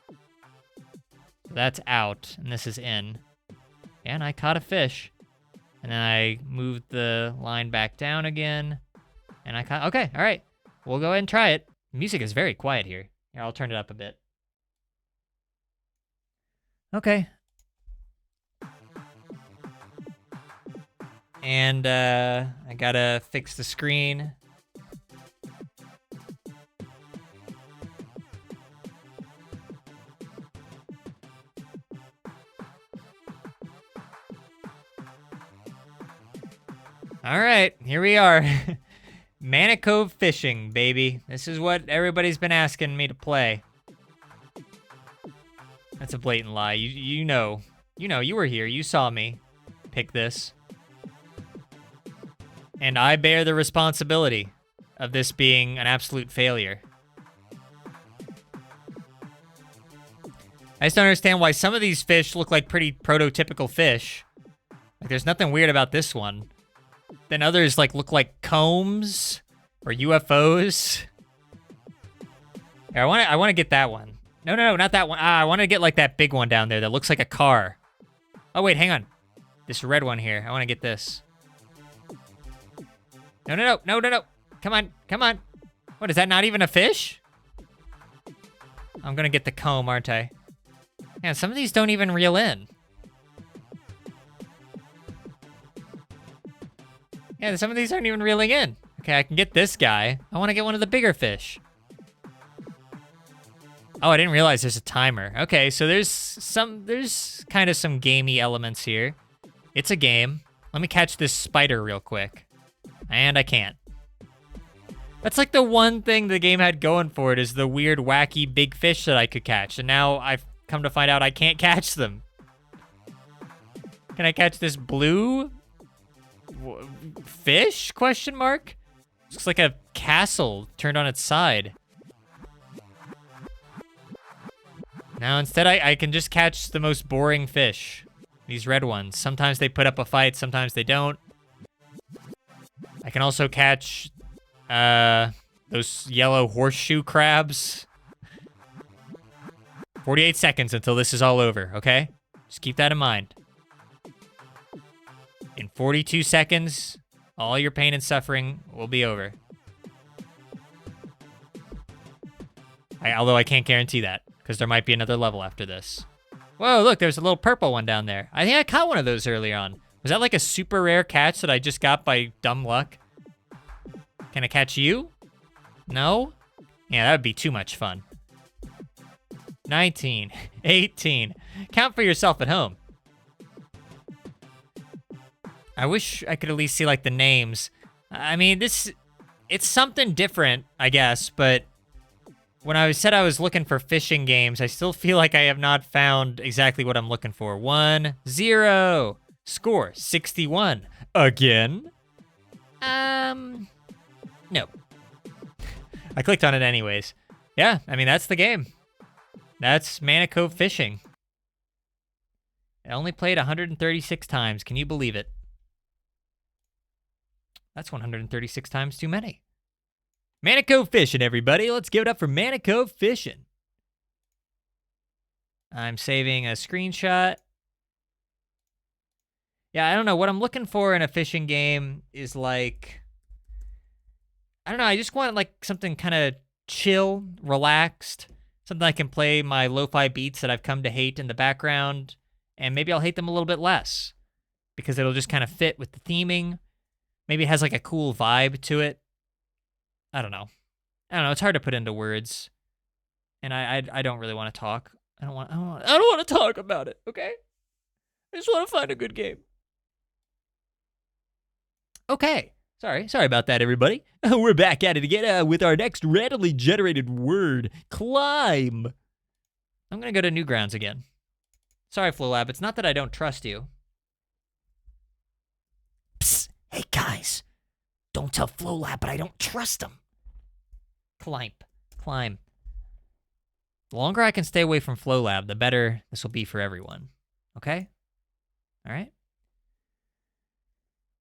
So that's out, and this is in. And I caught a fish. And then I moved the line back down again. And I caught... Okay, all right. We'll go ahead and try it. Music is very quiet here. Here, I'll turn it up a bit. Okay. And I gotta fix the screen. All right, here we are. Mana Cove fishing, baby. This is what everybody's been asking me to play. That's a blatant lie. You know, you were here. You saw me pick this. And I bear the responsibility of this being an absolute failure. I just don't understand why some of these fish look like pretty prototypical fish. Like, there's nothing weird about this one. Then others, like, look like combs or UFOs. Here, I want to get that one. No, not that one. I want to get, like, that big one down there that looks like a car. Oh, wait, hang on. This red one here. I want to get this. No. Come on. What, is that not even a fish? I'm going to get the comb, aren't I? Man, some of these don't even reel in. Yeah, some of these aren't even reeling in. Okay, I can get this guy. I want to get one of the bigger fish. Oh, I didn't realize there's a timer. Okay, so there's kind of some gamey elements here. It's a game. Let me catch this spider real quick. And I can't. That's like the one thing the game had going for it, is the weird, wacky, big fish that I could catch. And now I've come to find out I can't catch them. Can I catch this blue fish? Question mark? Looks like a castle turned on its side. Now instead I can just catch the most boring fish. These red ones. Sometimes they put up a fight, sometimes they don't. I can also catch those yellow horseshoe crabs. 48 seconds until this is all over, okay? Just keep that in mind. In 42 seconds, all your pain and suffering will be over. Although I can't guarantee that, because there might be another level after this. Whoa, look, there's a little purple one down there. I think I caught one of those earlier on. Was that like a super rare catch that I just got by dumb luck? Can I catch you? No? Yeah, that would be too much fun. 19, 18. Count for yourself at home. I wish I could at least see, like, the names. I mean, it's something different, I guess, but when I said I was looking for fishing games, I still feel like I have not found exactly what I'm looking for. 1-0. Score, 61. Again? No. I clicked on it anyways. Yeah, I mean, that's the game. That's Mana Cove Fishing. I only played 136 times. Can you believe it? That's 136 times too many. Mana Cove Fishing, everybody. Let's give it up for Mana Cove Fishing. I'm saving a screenshot. Yeah, I don't know. What I'm looking for in a fishing game is like, I don't know. I just want like something kind of chill, relaxed. Something I can play my lo-fi beats that I've come to hate in the background. And maybe I'll hate them a little bit less, because it'll just kind of fit with the theming. Maybe it has like a cool vibe to it. I don't know. It's hard to put into words. And I don't really want to talk. I don't want to talk about it, okay? I just want to find a good game. Okay. Sorry about that, everybody. We're back at it again with our next randomly generated word, climb. I'm going to go to Newgrounds again. Sorry, FlowLab. It's not that I don't trust you. Psst. Hey, guys. Don't tell FlowLab, but I don't trust him. Climb. The longer I can stay away from FlowLab, the better this will be for everyone. Okay? All right?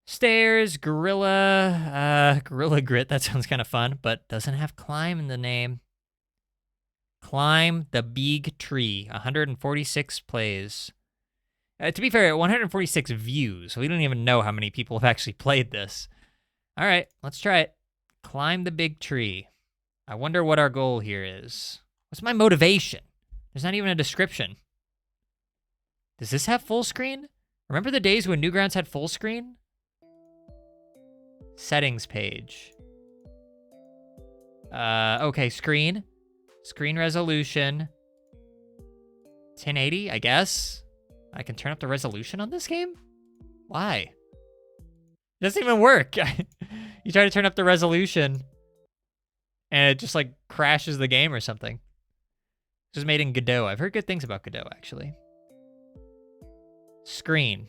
Stairs, gorilla grit. That sounds kind of fun, but doesn't have climb in the name. Climb the big tree. 146 plays. To be fair, 146 views. So we don't even know how many people have actually played this. All right, let's try it. Climb the big tree. I wonder what our goal here is. What's my motivation? There's not even a description. Does this have full screen? Remember the days when Newgrounds had full screen? Settings page. Okay, screen. Screen resolution. 1080, I guess. I can turn up the resolution on this game? Why? It doesn't even work. You try to turn up the resolution, and it just, like, crashes the game or something. This was made in Godot. I've heard good things about Godot, actually. Screen.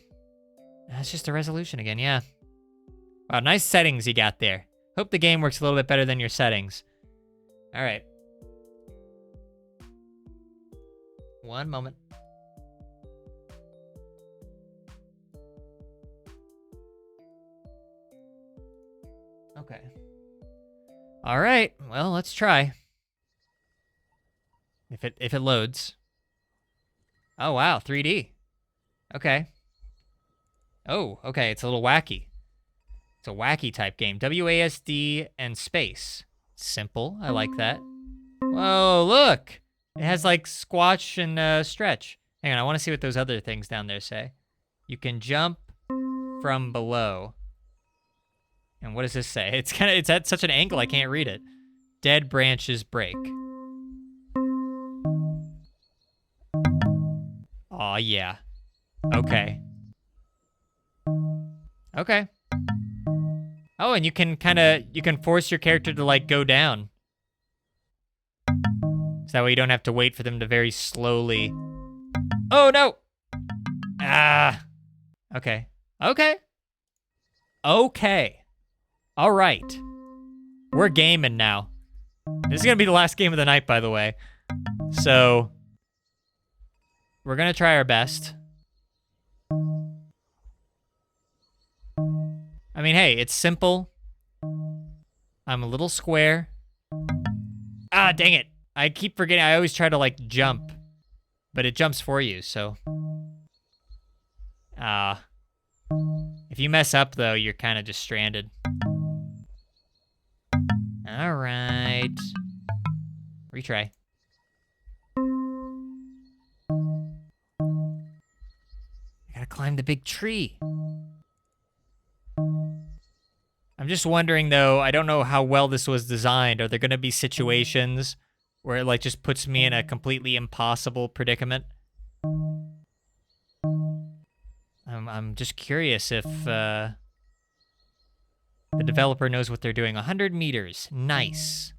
That's just the resolution again, yeah. Wow, nice settings you got there. Hope the game works a little bit better than your settings. All right. One moment. Okay. All right. Well, let's try. If it loads. Oh wow, 3D. Okay. Oh, okay. It's a little wacky. It's a wacky type game. WASD and space. Simple. I like that. Whoa, look. It has like squash and stretch. Hang on, I want to see what those other things down there say. You can jump from below. And what does this say? It's at such an angle I can't read it. Dead branches break. Aw, yeah. Okay. Okay. Oh, and you can force your character to, like, go down. So that way you don't have to wait for them to very slowly... Oh, no! Ah! Okay. Okay. Okay. All right. We're gaming now. This is gonna be the last game of the night, by the way. So... we're gonna try our best. I mean, hey, it's simple. I'm a little square. Ah, dang it. I keep forgetting. I always try to, like, jump. But it jumps for you, so. If you mess up, though, you're kind of just stranded. All right. Retry. I gotta climb the big tree. I'm just wondering, though, I don't know how well this was designed. Are there going to be situations where it, like, just puts me in a completely impossible predicament? I'm just curious if the developer knows what they're doing. 100 meters. Nice.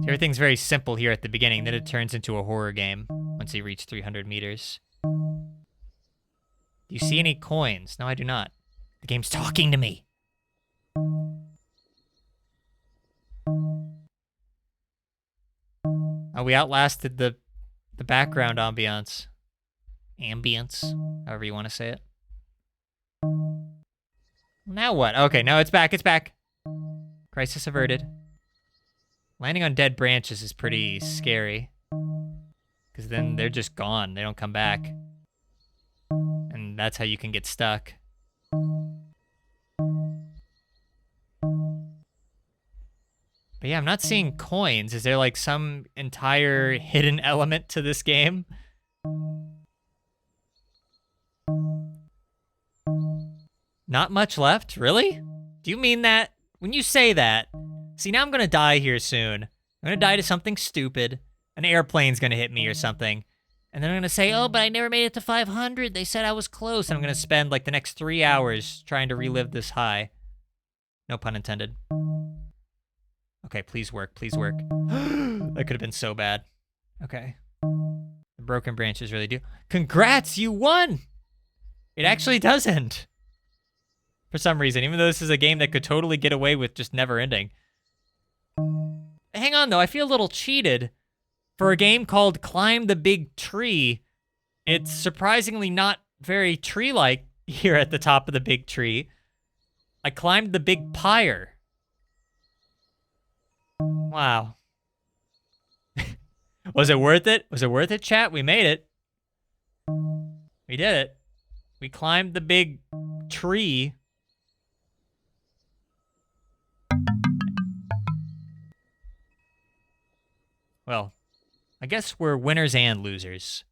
Everything's very simple here at the beginning, then it turns into a horror game once you reach 300 meters. Do you see any coins? No, I do not. The game's talking to me. Oh, we outlasted the background ambiance. However you want to say it. Now what? Okay, no, it's back, it's back. Crisis averted. Landing on dead branches is pretty scary. Because then they're just gone. They don't come back. And that's how you can get stuck. But yeah, I'm not seeing coins. Is there like some entire hidden element to this game? Not much left? Really? Do you mean that? When you say that... See, now I'm gonna die here soon. I'm gonna die to something stupid. An airplane's gonna hit me or something. And then I'm gonna say, oh, but I never made it to 500. They said I was close. And I'm gonna spend like the next 3 hours trying to relive this high. No pun intended. Okay, please work, please work. That could have been so bad. Okay. The broken branches really do. Congrats, you won! It actually doesn't. For some reason, even though this is a game that could totally get away with just never ending. Hang on, though, I feel a little cheated. For a game called Climb the Big Tree, it's surprisingly not very tree-like here at the top of the big tree. I climbed the big pyre. Wow. Was it worth it? Was it worth it, chat? We made it. We did it. We climbed the big tree. Well, I guess we're winners and losers.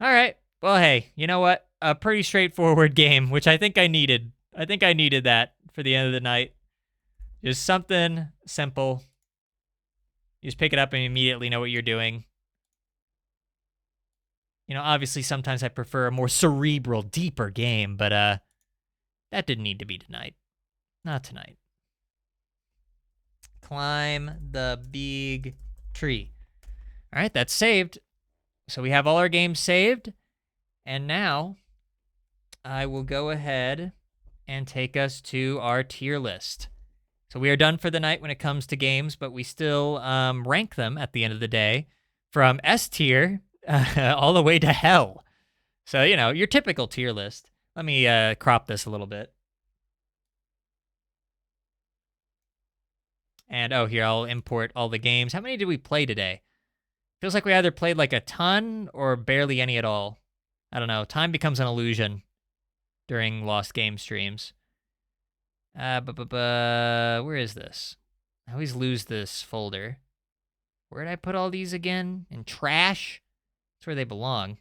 All right. Well, hey, you know what? A pretty straightforward game, which I think I needed. I think I needed that for the end of the night. Just something simple. You just pick it up and immediately know what you're doing. You know, obviously sometimes I prefer a more cerebral, deeper game, but that didn't need to be tonight. Not tonight. Climb the big tree. All right, that's saved. So we have all our games saved. And now I will go ahead and take us to our tier list. So we are done for the night when it comes to games, but we still rank them at the end of the day from S tier all the way to hell. So, you know, your typical tier list. Let me crop this a little bit. And, oh, here, I'll import all the games. How many did we play today? Feels like we either played like a ton or barely any at all. I don't know. Time becomes an illusion during Lost Game streams. Where is this? I always lose this folder. Where did I put all these again? In trash? That's where they belong.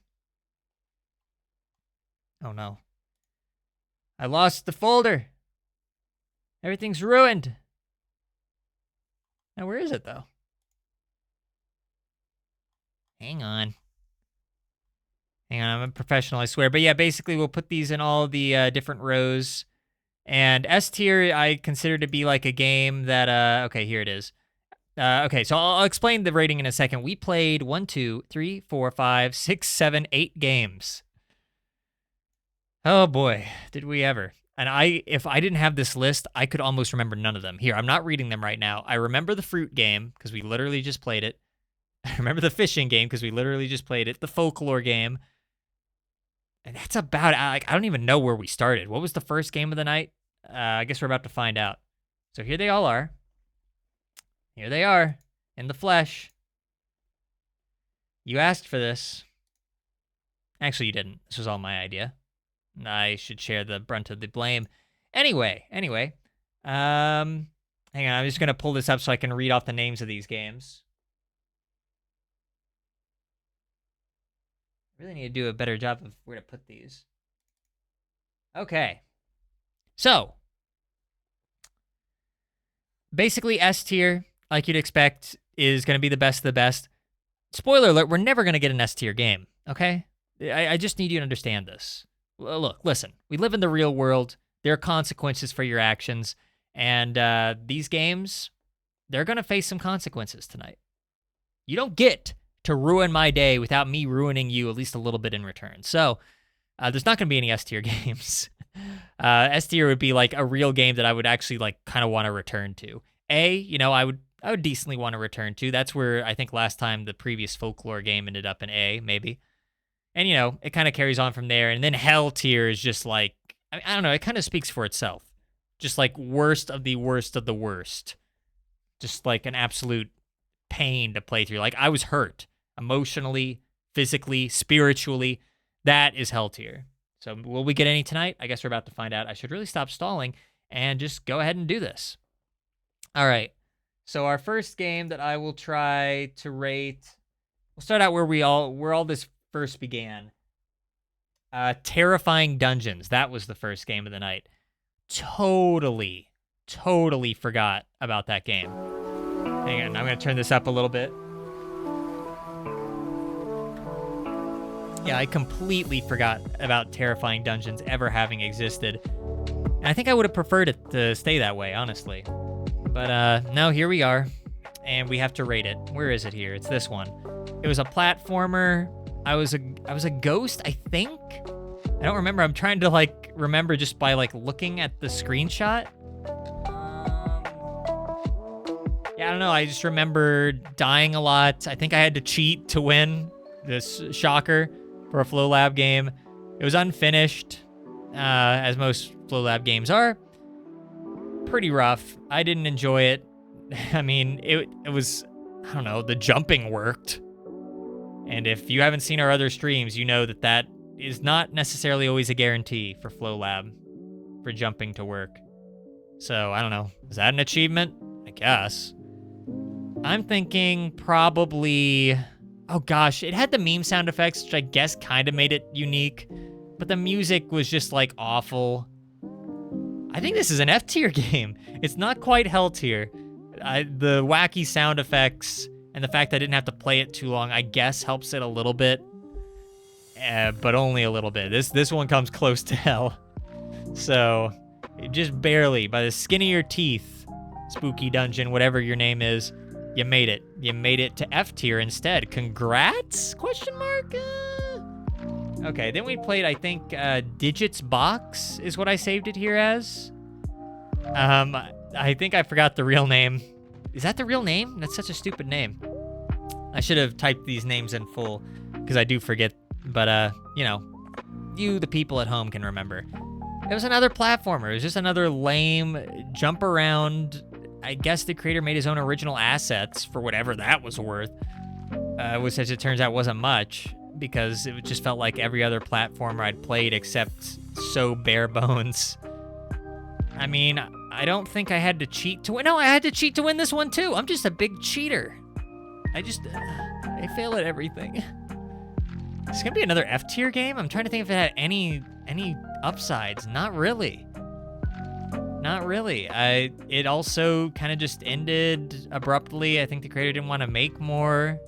Oh no. I lost the folder. Everything's ruined. Now where is it though? Hang on. Hang on, I'm a professional, I swear. But yeah, basically we'll put these in all the different rows. And S tier I consider to be like a game that, okay, here it is. Okay, so I'll explain the rating in a second. We played 1, 2, 3, 4, 5, 6, 7, 8 games. Oh boy, did we ever. And if I didn't have this list, I could almost remember none of them. Here, I'm not reading them right now. I remember the fruit game, because we literally just played it. I remember the fishing game, because we literally just played it. The folklore game. And that's about it. I don't even know where we started. What was the first game of the night? I guess we're about to find out. So here they all are. Here they are, in the flesh. You asked for this. Actually, you didn't. This was all my idea. I should share the brunt of the blame. Anyway. Hang on, I'm just going to pull this up so I can read off the names of these games. I really need to do a better job of where to put these. Okay. So, basically S tier, like you'd expect, is going to be the best of the best. Spoiler alert, we're never going to get an S tier game, okay? I just need you to understand this. Look, listen, we live in the real world. There are consequences for your actions, and these games, they're going to face some consequences tonight. You don't get to ruin my day without me ruining you at least a little bit in return. So, there's not going to be any S tier games. S tier would be like a real game that I would actually like kind of want to return to. You know, I would decently want to return to. That's where I think last time the previous folklore game ended up in A, maybe. And you know, it kind of carries on from there. And then hell tier is just like, I don't know, it kind of speaks for itself. Just like worst of the worst of the worst. Just like an absolute pain to play through. Like I was hurt emotionally, physically, spiritually. That is hell tier. So will we get any tonight? I guess we're about to find out. I should really stop stalling and just go ahead and do this. All right. So our first game that I will try to rate, we'll start out where all this first began. Terrifying Dungeons. That was the first game of the night. Totally forgot about that game. Hang on, I'm going to turn this up a little bit. Yeah, I completely forgot about Terrifying Dungeons ever having existed. And I think I would have preferred it to stay that way, honestly. But no, here we are. And we have to rate it. Where is it here? It's this one. It was a platformer. I was a ghost, I think? I don't remember. I'm trying to like remember just by like looking at the screenshot. Yeah, I don't know. I just remember dying a lot. I think I had to cheat to win this shocker for a Flow Lab game. It was unfinished, as most Flow Lab games are. Pretty rough. I didn't enjoy it. I mean, it was, I don't know, the jumping worked. And if you haven't seen our other streams, you know that is not necessarily always a guarantee for Flow Lab, for jumping to work. So, I don't know. Is that an achievement? I guess. I'm thinking probably Oh gosh, it had the meme sound effects, which I guess kind of made it unique, but the music was just like awful. I think this is an F tier game. It's not quite hell tier. The wacky sound effects and the fact that I didn't have to play it too long, I guess helps it a little bit, but only a little bit. This one comes close to hell. So, just barely, by the skin of your teeth, Spooky Dungeon, whatever your name is, you made it. You made it to F tier instead. Congrats? Question mark? Okay, then we played, I think, Digits Box is what I saved it here as. I think I forgot the real name. Is that the real name? That's such a stupid name. I should have typed these names in full, because I do forget, but, you know, you, the people at home, can remember. It was another platformer. It was just another lame jump around. I guess the creator made his own original assets for whatever that was worth, which, as it turns out, wasn't much, because it just felt like every other platformer I'd played except so bare bones. I mean, I don't think I had to cheat to win. No, I had to cheat to win this one too. I'm just a big cheater. I fail at everything. It's gonna be another F tier game? I'm trying to think if it had any upsides. Not really. Not really. It also kind of just ended abruptly. I think the creator didn't want to make more.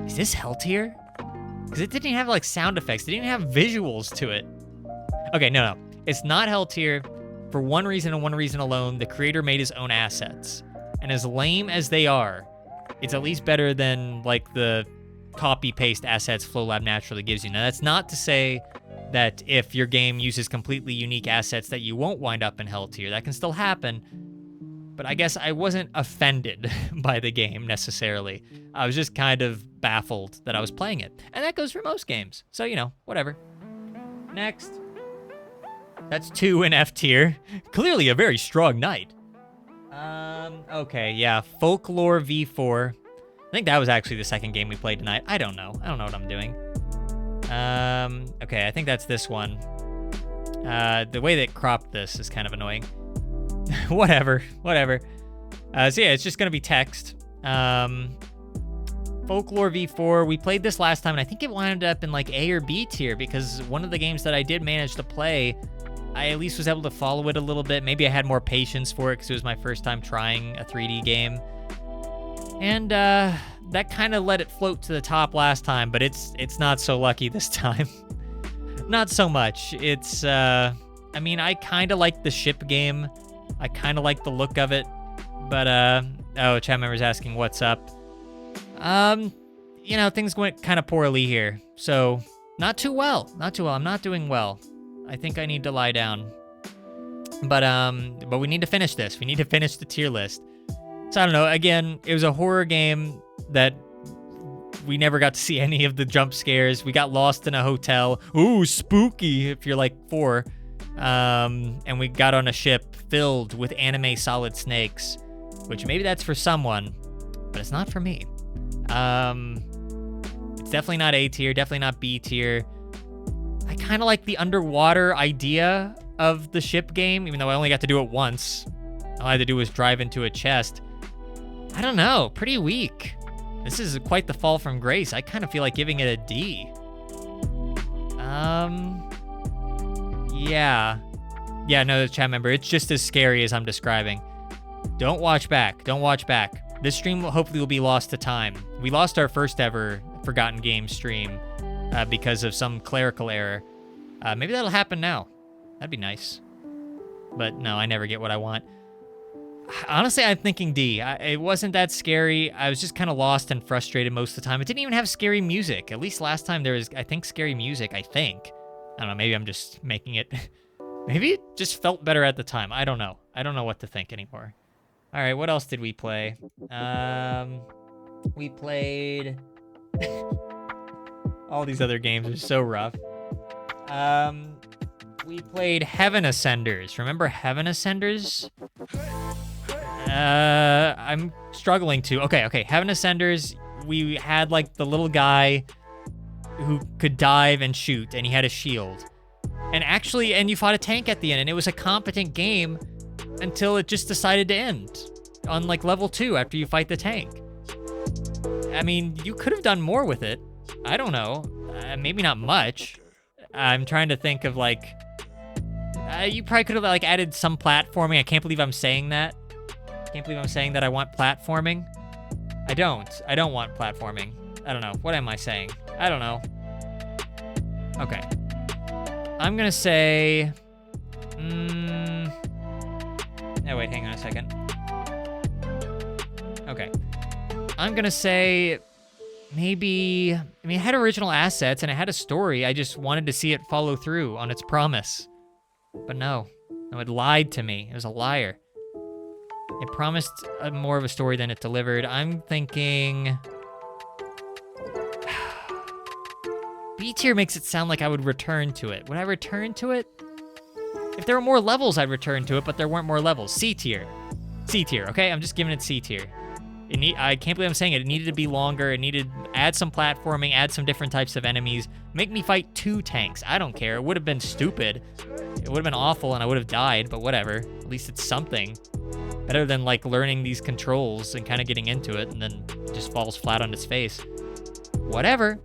Is this hell tier? Because it didn't even have like sound effects. It didn't even have visuals to it. Okay, no. It's not hell tier for one reason and one reason alone. The creator made his own assets. And as lame as they are, it's at least better than like the copy-paste assets FlowLab naturally gives you. Now, that's not to say that if your game uses completely unique assets that you won't wind up in hell tier. That can still happen. But I guess I wasn't offended by the game necessarily. I was just kind of baffled that I was playing it. And that goes for most games. So, you know, whatever. Next. That's 2 in F tier. Clearly a very strong night. Okay, yeah. Folklore V4. I think that was actually the second game we played tonight. I don't know. I don't know what I'm doing. Okay, I think that's this one. The way they cropped this is kind of annoying. whatever. So yeah, it's just gonna be text. Folklore V4, we played this last time, and I think it wound up in like A or B tier, because one of the games that I did manage to play, I at least was able to follow it a little bit. Maybe I had more patience for it, because it was my first time trying a 3D game. And that kind of let it float to the top last time, but it's not so lucky this time. Not so much. It's, I mean, I kind of like the ship game. I kind of like the look of it, but, oh, chat member's asking what's up. You know, things went kind of poorly here, so not too well. I'm not doing well. I think I need to lie down. But we need to finish this. We need to finish the tier list. So I don't know, again, it was a horror game that we never got to see any of the jump scares. We got lost in a hotel. Ooh, spooky if you're like 4. And we got on a ship filled with anime solid snakes, which maybe that's for someone, but it's not for me. It's definitely not A tier, definitely not B tier. I kind of like the underwater idea of the ship game, even though I only got to do it once. All I had to do was drive into a chest. I don't know, pretty weak. This is quite the fall from grace. I kind of feel like giving it a D. Yeah. Yeah, no, chat member, it's just as scary as I'm describing. Don't watch back. This stream hopefully will be lost to time. We lost our first ever Forgotten Games stream because of some clerical error. Maybe that'll happen now. That'd be nice. But no, I never get what I want. Honestly, I'm thinking D. It wasn't that scary. I was just kind of lost and frustrated most of the time. It didn't even have scary music. At least last time there was, I think, scary music, I think. I don't know, maybe I'm just making it... Maybe it just felt better at the time. I don't know. I don't know what to think anymore. All right, what else did we play? We played... All these other games are so rough. We played Heaven Ascenders. Remember Heaven Ascenders? I'm struggling to. Okay. Heaven Ascenders, we had like the little guy who could dive and shoot, and he had a shield. And you fought a tank at the end, and it was a competent game until it just decided to end on like level 2 after you fight the tank. I mean, you could have done more with it. I don't know. Maybe not much. I'm trying to think of like, you probably could have like added some platforming. I can't believe I'm saying that. Can't believe I'm saying that I want platforming. I don't want platforming. I don't know. What am I saying? I don't know. Okay. I'm gonna say, oh wait, hang on a second. Okay. I'm gonna say maybe, I mean, it had original assets and it had a story. I just wanted to see it follow through on its promise. But no, it lied to me. It was a liar. It promised more of a story than it delivered. I'm thinking... B tier makes it sound like I would return to it. Would I return to it? If there were more levels, I'd return to it, but there weren't more levels. C tier. C tier, okay? I'm just giving it C tier. I can't believe I'm saying it. It needed to be longer. It needed add some platforming, add some different types of enemies. Make me fight 2 tanks. I don't care. It would have been stupid. It would have been awful and I would have died, but whatever. At least it's something. Better than like learning these controls and kind of getting into it and then just falls flat on its face. Whatever.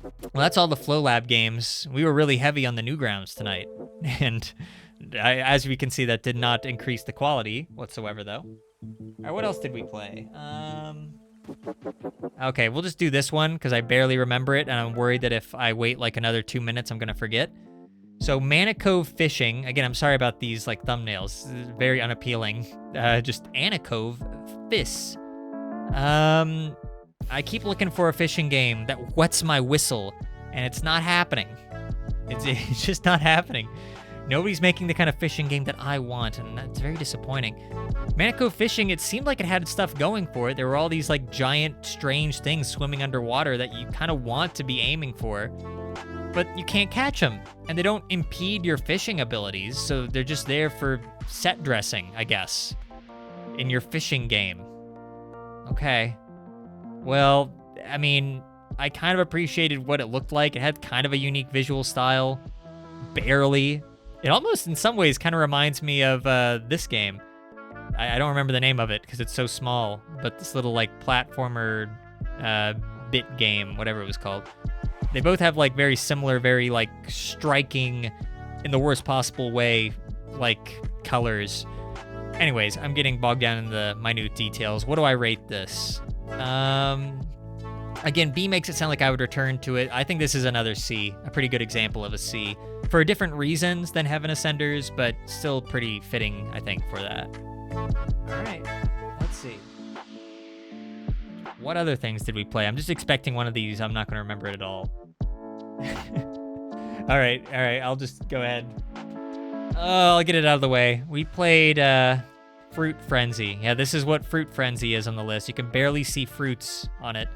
Well, that's all the Flow Lab games. We were really heavy on the Newgrounds tonight. And as we can see, that did not increase the quality whatsoever, though. All right, what else did we play? Okay, we'll just do this one because I barely remember it, and I'm worried that if I wait like another 2 minutes, I'm going to forget. So Manicove Fishing. Again, I'm sorry about these like thumbnails. This is very unappealing. Just Anicove Fiss. I keep looking for a fishing game that wets my whistle, and it's not happening. It's just not happening. Nobody's making the kind of fishing game that I want, and that's very disappointing. Manicove Fishing, it seemed like it had stuff going for it. There were all these like giant, strange things swimming underwater that you kind of want to be aiming for, but you can't catch them, and they don't impede your fishing abilities, so they're just there for set dressing, I guess, in your fishing game. Okay. Well, I mean, I kind of appreciated what it looked like. It had kind of a unique visual style. Barely. It almost, in some ways, kind of reminds me of this game. I don't remember the name of it because it's so small, but this little, like, platformer bit game, whatever it was called. They both have, like, very similar, very, like, striking, in the worst possible way, like, colors. Anyways, I'm getting bogged down in the minute details. What do I rate this? Again, B makes it sound like I would return to it. I think this is another C, a pretty good example of a C, for different reasons than Heaven Ascenders, but still pretty fitting, I think, for that. All right, let's see. What other things did we play? I'm just expecting one of these. I'm not going to remember it at all. All right, I'll just go ahead. I'll get it out of the way. We played Fruit Frenzy. Yeah, this is what Fruit Frenzy is on the list. You can barely see fruits on it.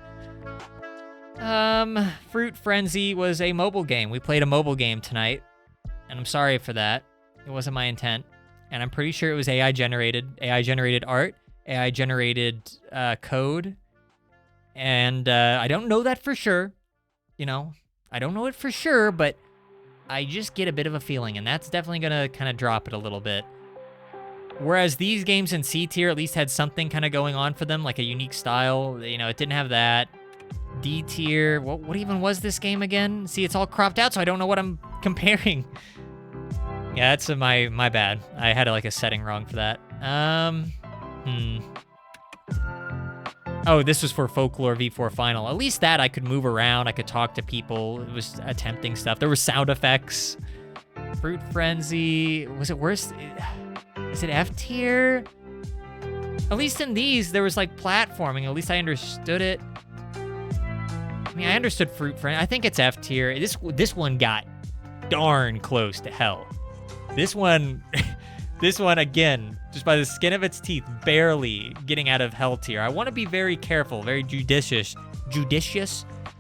Fruit Frenzy was a mobile game. We played a mobile game tonight, and I'm sorry for that. It wasn't my intent, and I'm pretty sure it was AI generated art, AI generated code, and I don't know that for sure. You know, I don't know it for sure, but I just get a bit of a feeling, and that's definitely gonna kind of drop it a little bit. Whereas these games in C tier at least had something kind of going on for them, like a unique style. You know, it didn't have that. D tier, what even was this game again? See, it's all cropped out, so I don't know what I'm comparing. Yeah, that's my bad. I had like a setting wrong for that. Oh, this was for Folklore V4 Final. At least that I could move around, I could talk to people. It was attempting stuff. There were sound effects. Fruit Frenzy, was it worse? Is it F tier? At least in these, there was like platforming. At least I understood it. I mean, I understood Fruit Frenzy. I think it's F tier. This one got darn close to hell. This one, again, just by the skin of its teeth, barely getting out of hell tier. I want to be very careful, very judicious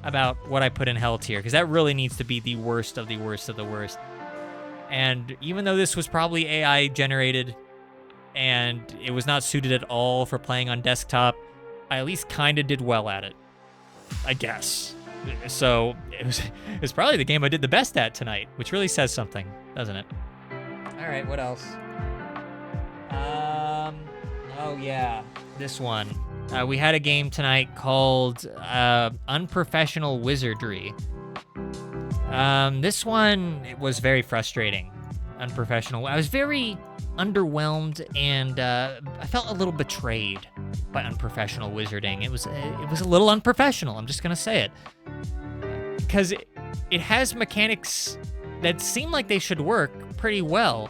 about what I put in hell tier, because that really needs to be the worst of the worst of the worst. And even though this was probably AI generated and it was not suited at all for playing on desktop, I at least kind of did well at it, I guess. So it was probably the game I did the best at tonight, which really says something, doesn't it? All right, what else? Oh, yeah. This one. We had a game tonight called Unprofessional Wizardry. This one, it was very frustrating. Unprofessional. I was very underwhelmed, and I felt a little betrayed by Unprofessional Wizarding. It was a little unprofessional, I'm just going to say it. Because it has mechanics that seem like they should work pretty well.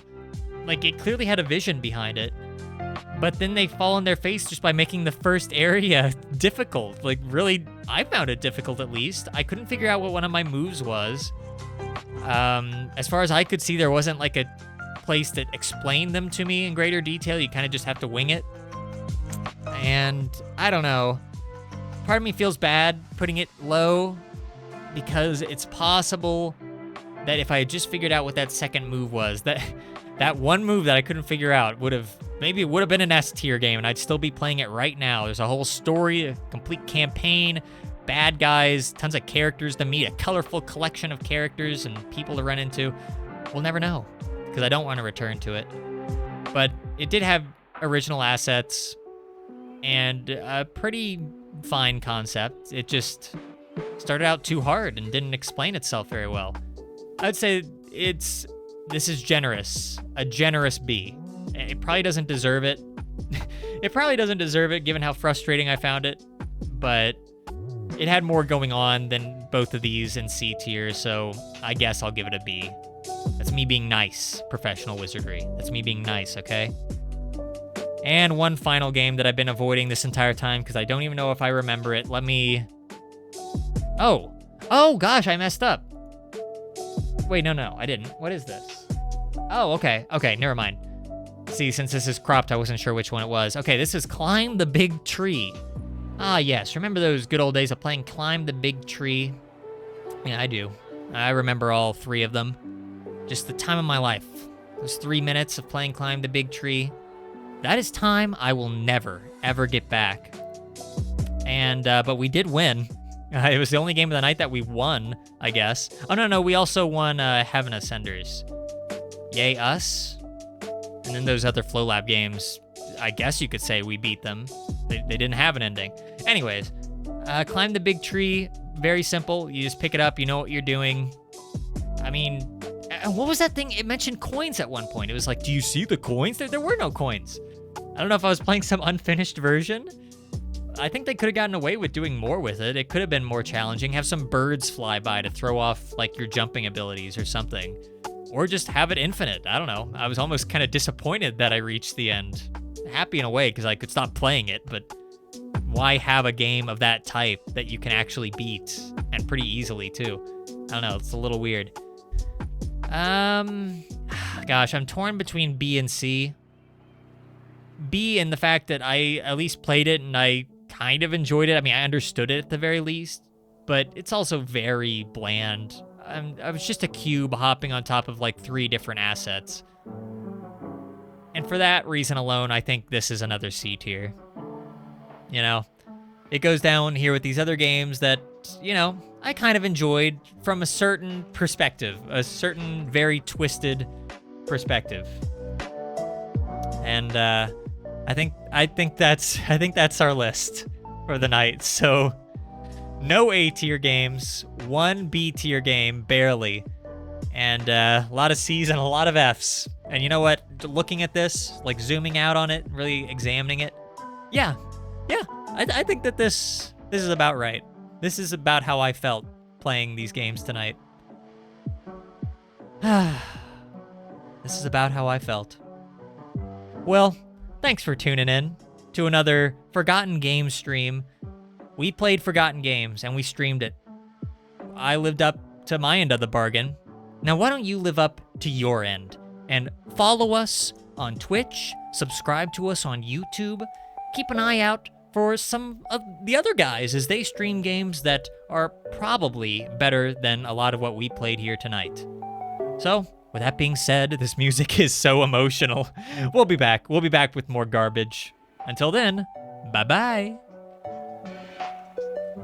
Like, it clearly had a vision behind it. But then they fall on their face just by making the first area difficult. Like, really, I found it difficult, at least. I couldn't figure out what one of my moves was. As far as I could see, there wasn't, like, a place that explained them to me in greater detail. You kind of just have to wing it. And, I don't know. Part of me feels bad putting it low, because it's possible that if I had just figured out what that second move was, that one move that I couldn't figure out would have been an S tier game, and I'd still be playing it right now. There's a whole story, a complete campaign, bad guys, tons of characters to meet, a colorful collection of characters and people to run into. We'll never know, because I don't want to return to it. But it did have original assets and a pretty fine concept. It just started out too hard and didn't explain itself very well. I'd say this is generous, a generous B. It probably doesn't deserve it. It probably doesn't deserve it given how frustrating I found it, but it had more going on than both of these in C tier, so I guess I'll give it a B. That's me being nice, Professional Wizardry. That's me being nice, okay? And one final game that I've been avoiding this entire time because I don't even know if I remember it. Let me... Oh gosh, I messed up. Wait, no, I didn't. What is this? Oh, okay, never mind. See, since this is cropped, I wasn't sure which one it was. Okay, this is Climb the Big Tree. Ah, yes, remember those good old days of playing Climb the Big Tree? Yeah, I do. I remember all 3 of them. Just the time of my life. Those 3 minutes of playing Climb the Big Tree. That is time I will never, ever get back. And, but we did win. It was the only game of the night that we won, I guess. Oh, no, we also won Heaven Ascenders. Yay, us. And then those other Flow Lab games, I guess you could say we beat them. They didn't have an ending. Anyways, Climb the Big Tree, very simple. You just pick it up, you know what you're doing. I mean, what was that thing? It mentioned coins at one point. It was like, do you see the coins? There were no coins. I don't know if I was playing some unfinished version. I think they could have gotten away with doing more with it. It could have been more challenging. Have some birds fly by to throw off like your jumping abilities or something. Or just have it infinite. I don't know. I was almost kind of disappointed that I reached the end. Happy in a way because I could stop playing it, but why have a game of that type that you can actually beat and pretty easily too? I don't know. It's a little weird. Gosh, I'm torn between B and C. B in the fact that I at least played it and I kind of enjoyed it. I mean, I understood it at the very least, but it's also very bland. I was just a cube hopping on top of like 3 different assets. And for that reason alone, I think this is another C tier. You know, it goes down here with these other games that, you know, I kind of enjoyed from a certain perspective, a certain very twisted perspective. And I think that's our list for the night. So no A tier games, 1 B tier game, barely, and a lot of C's and a lot of F's. And you know what? Looking at this, like zooming out on it, really examining it, yeah, I think that this is about right. This is about how I felt playing these games tonight. This is about how I felt. Well, thanks for tuning in to another Forgotten Games stream. We played Forgotten Games, and we streamed it. I lived up to my end of the bargain. Now, why don't you live up to your end? And follow us on Twitch, subscribe to us on YouTube, keep an eye out for some of the other guys as they stream games that are probably better than a lot of what we played here tonight. So, with that being said, this music is so emotional. We'll be back. We'll be back with more garbage. Until then, bye-bye.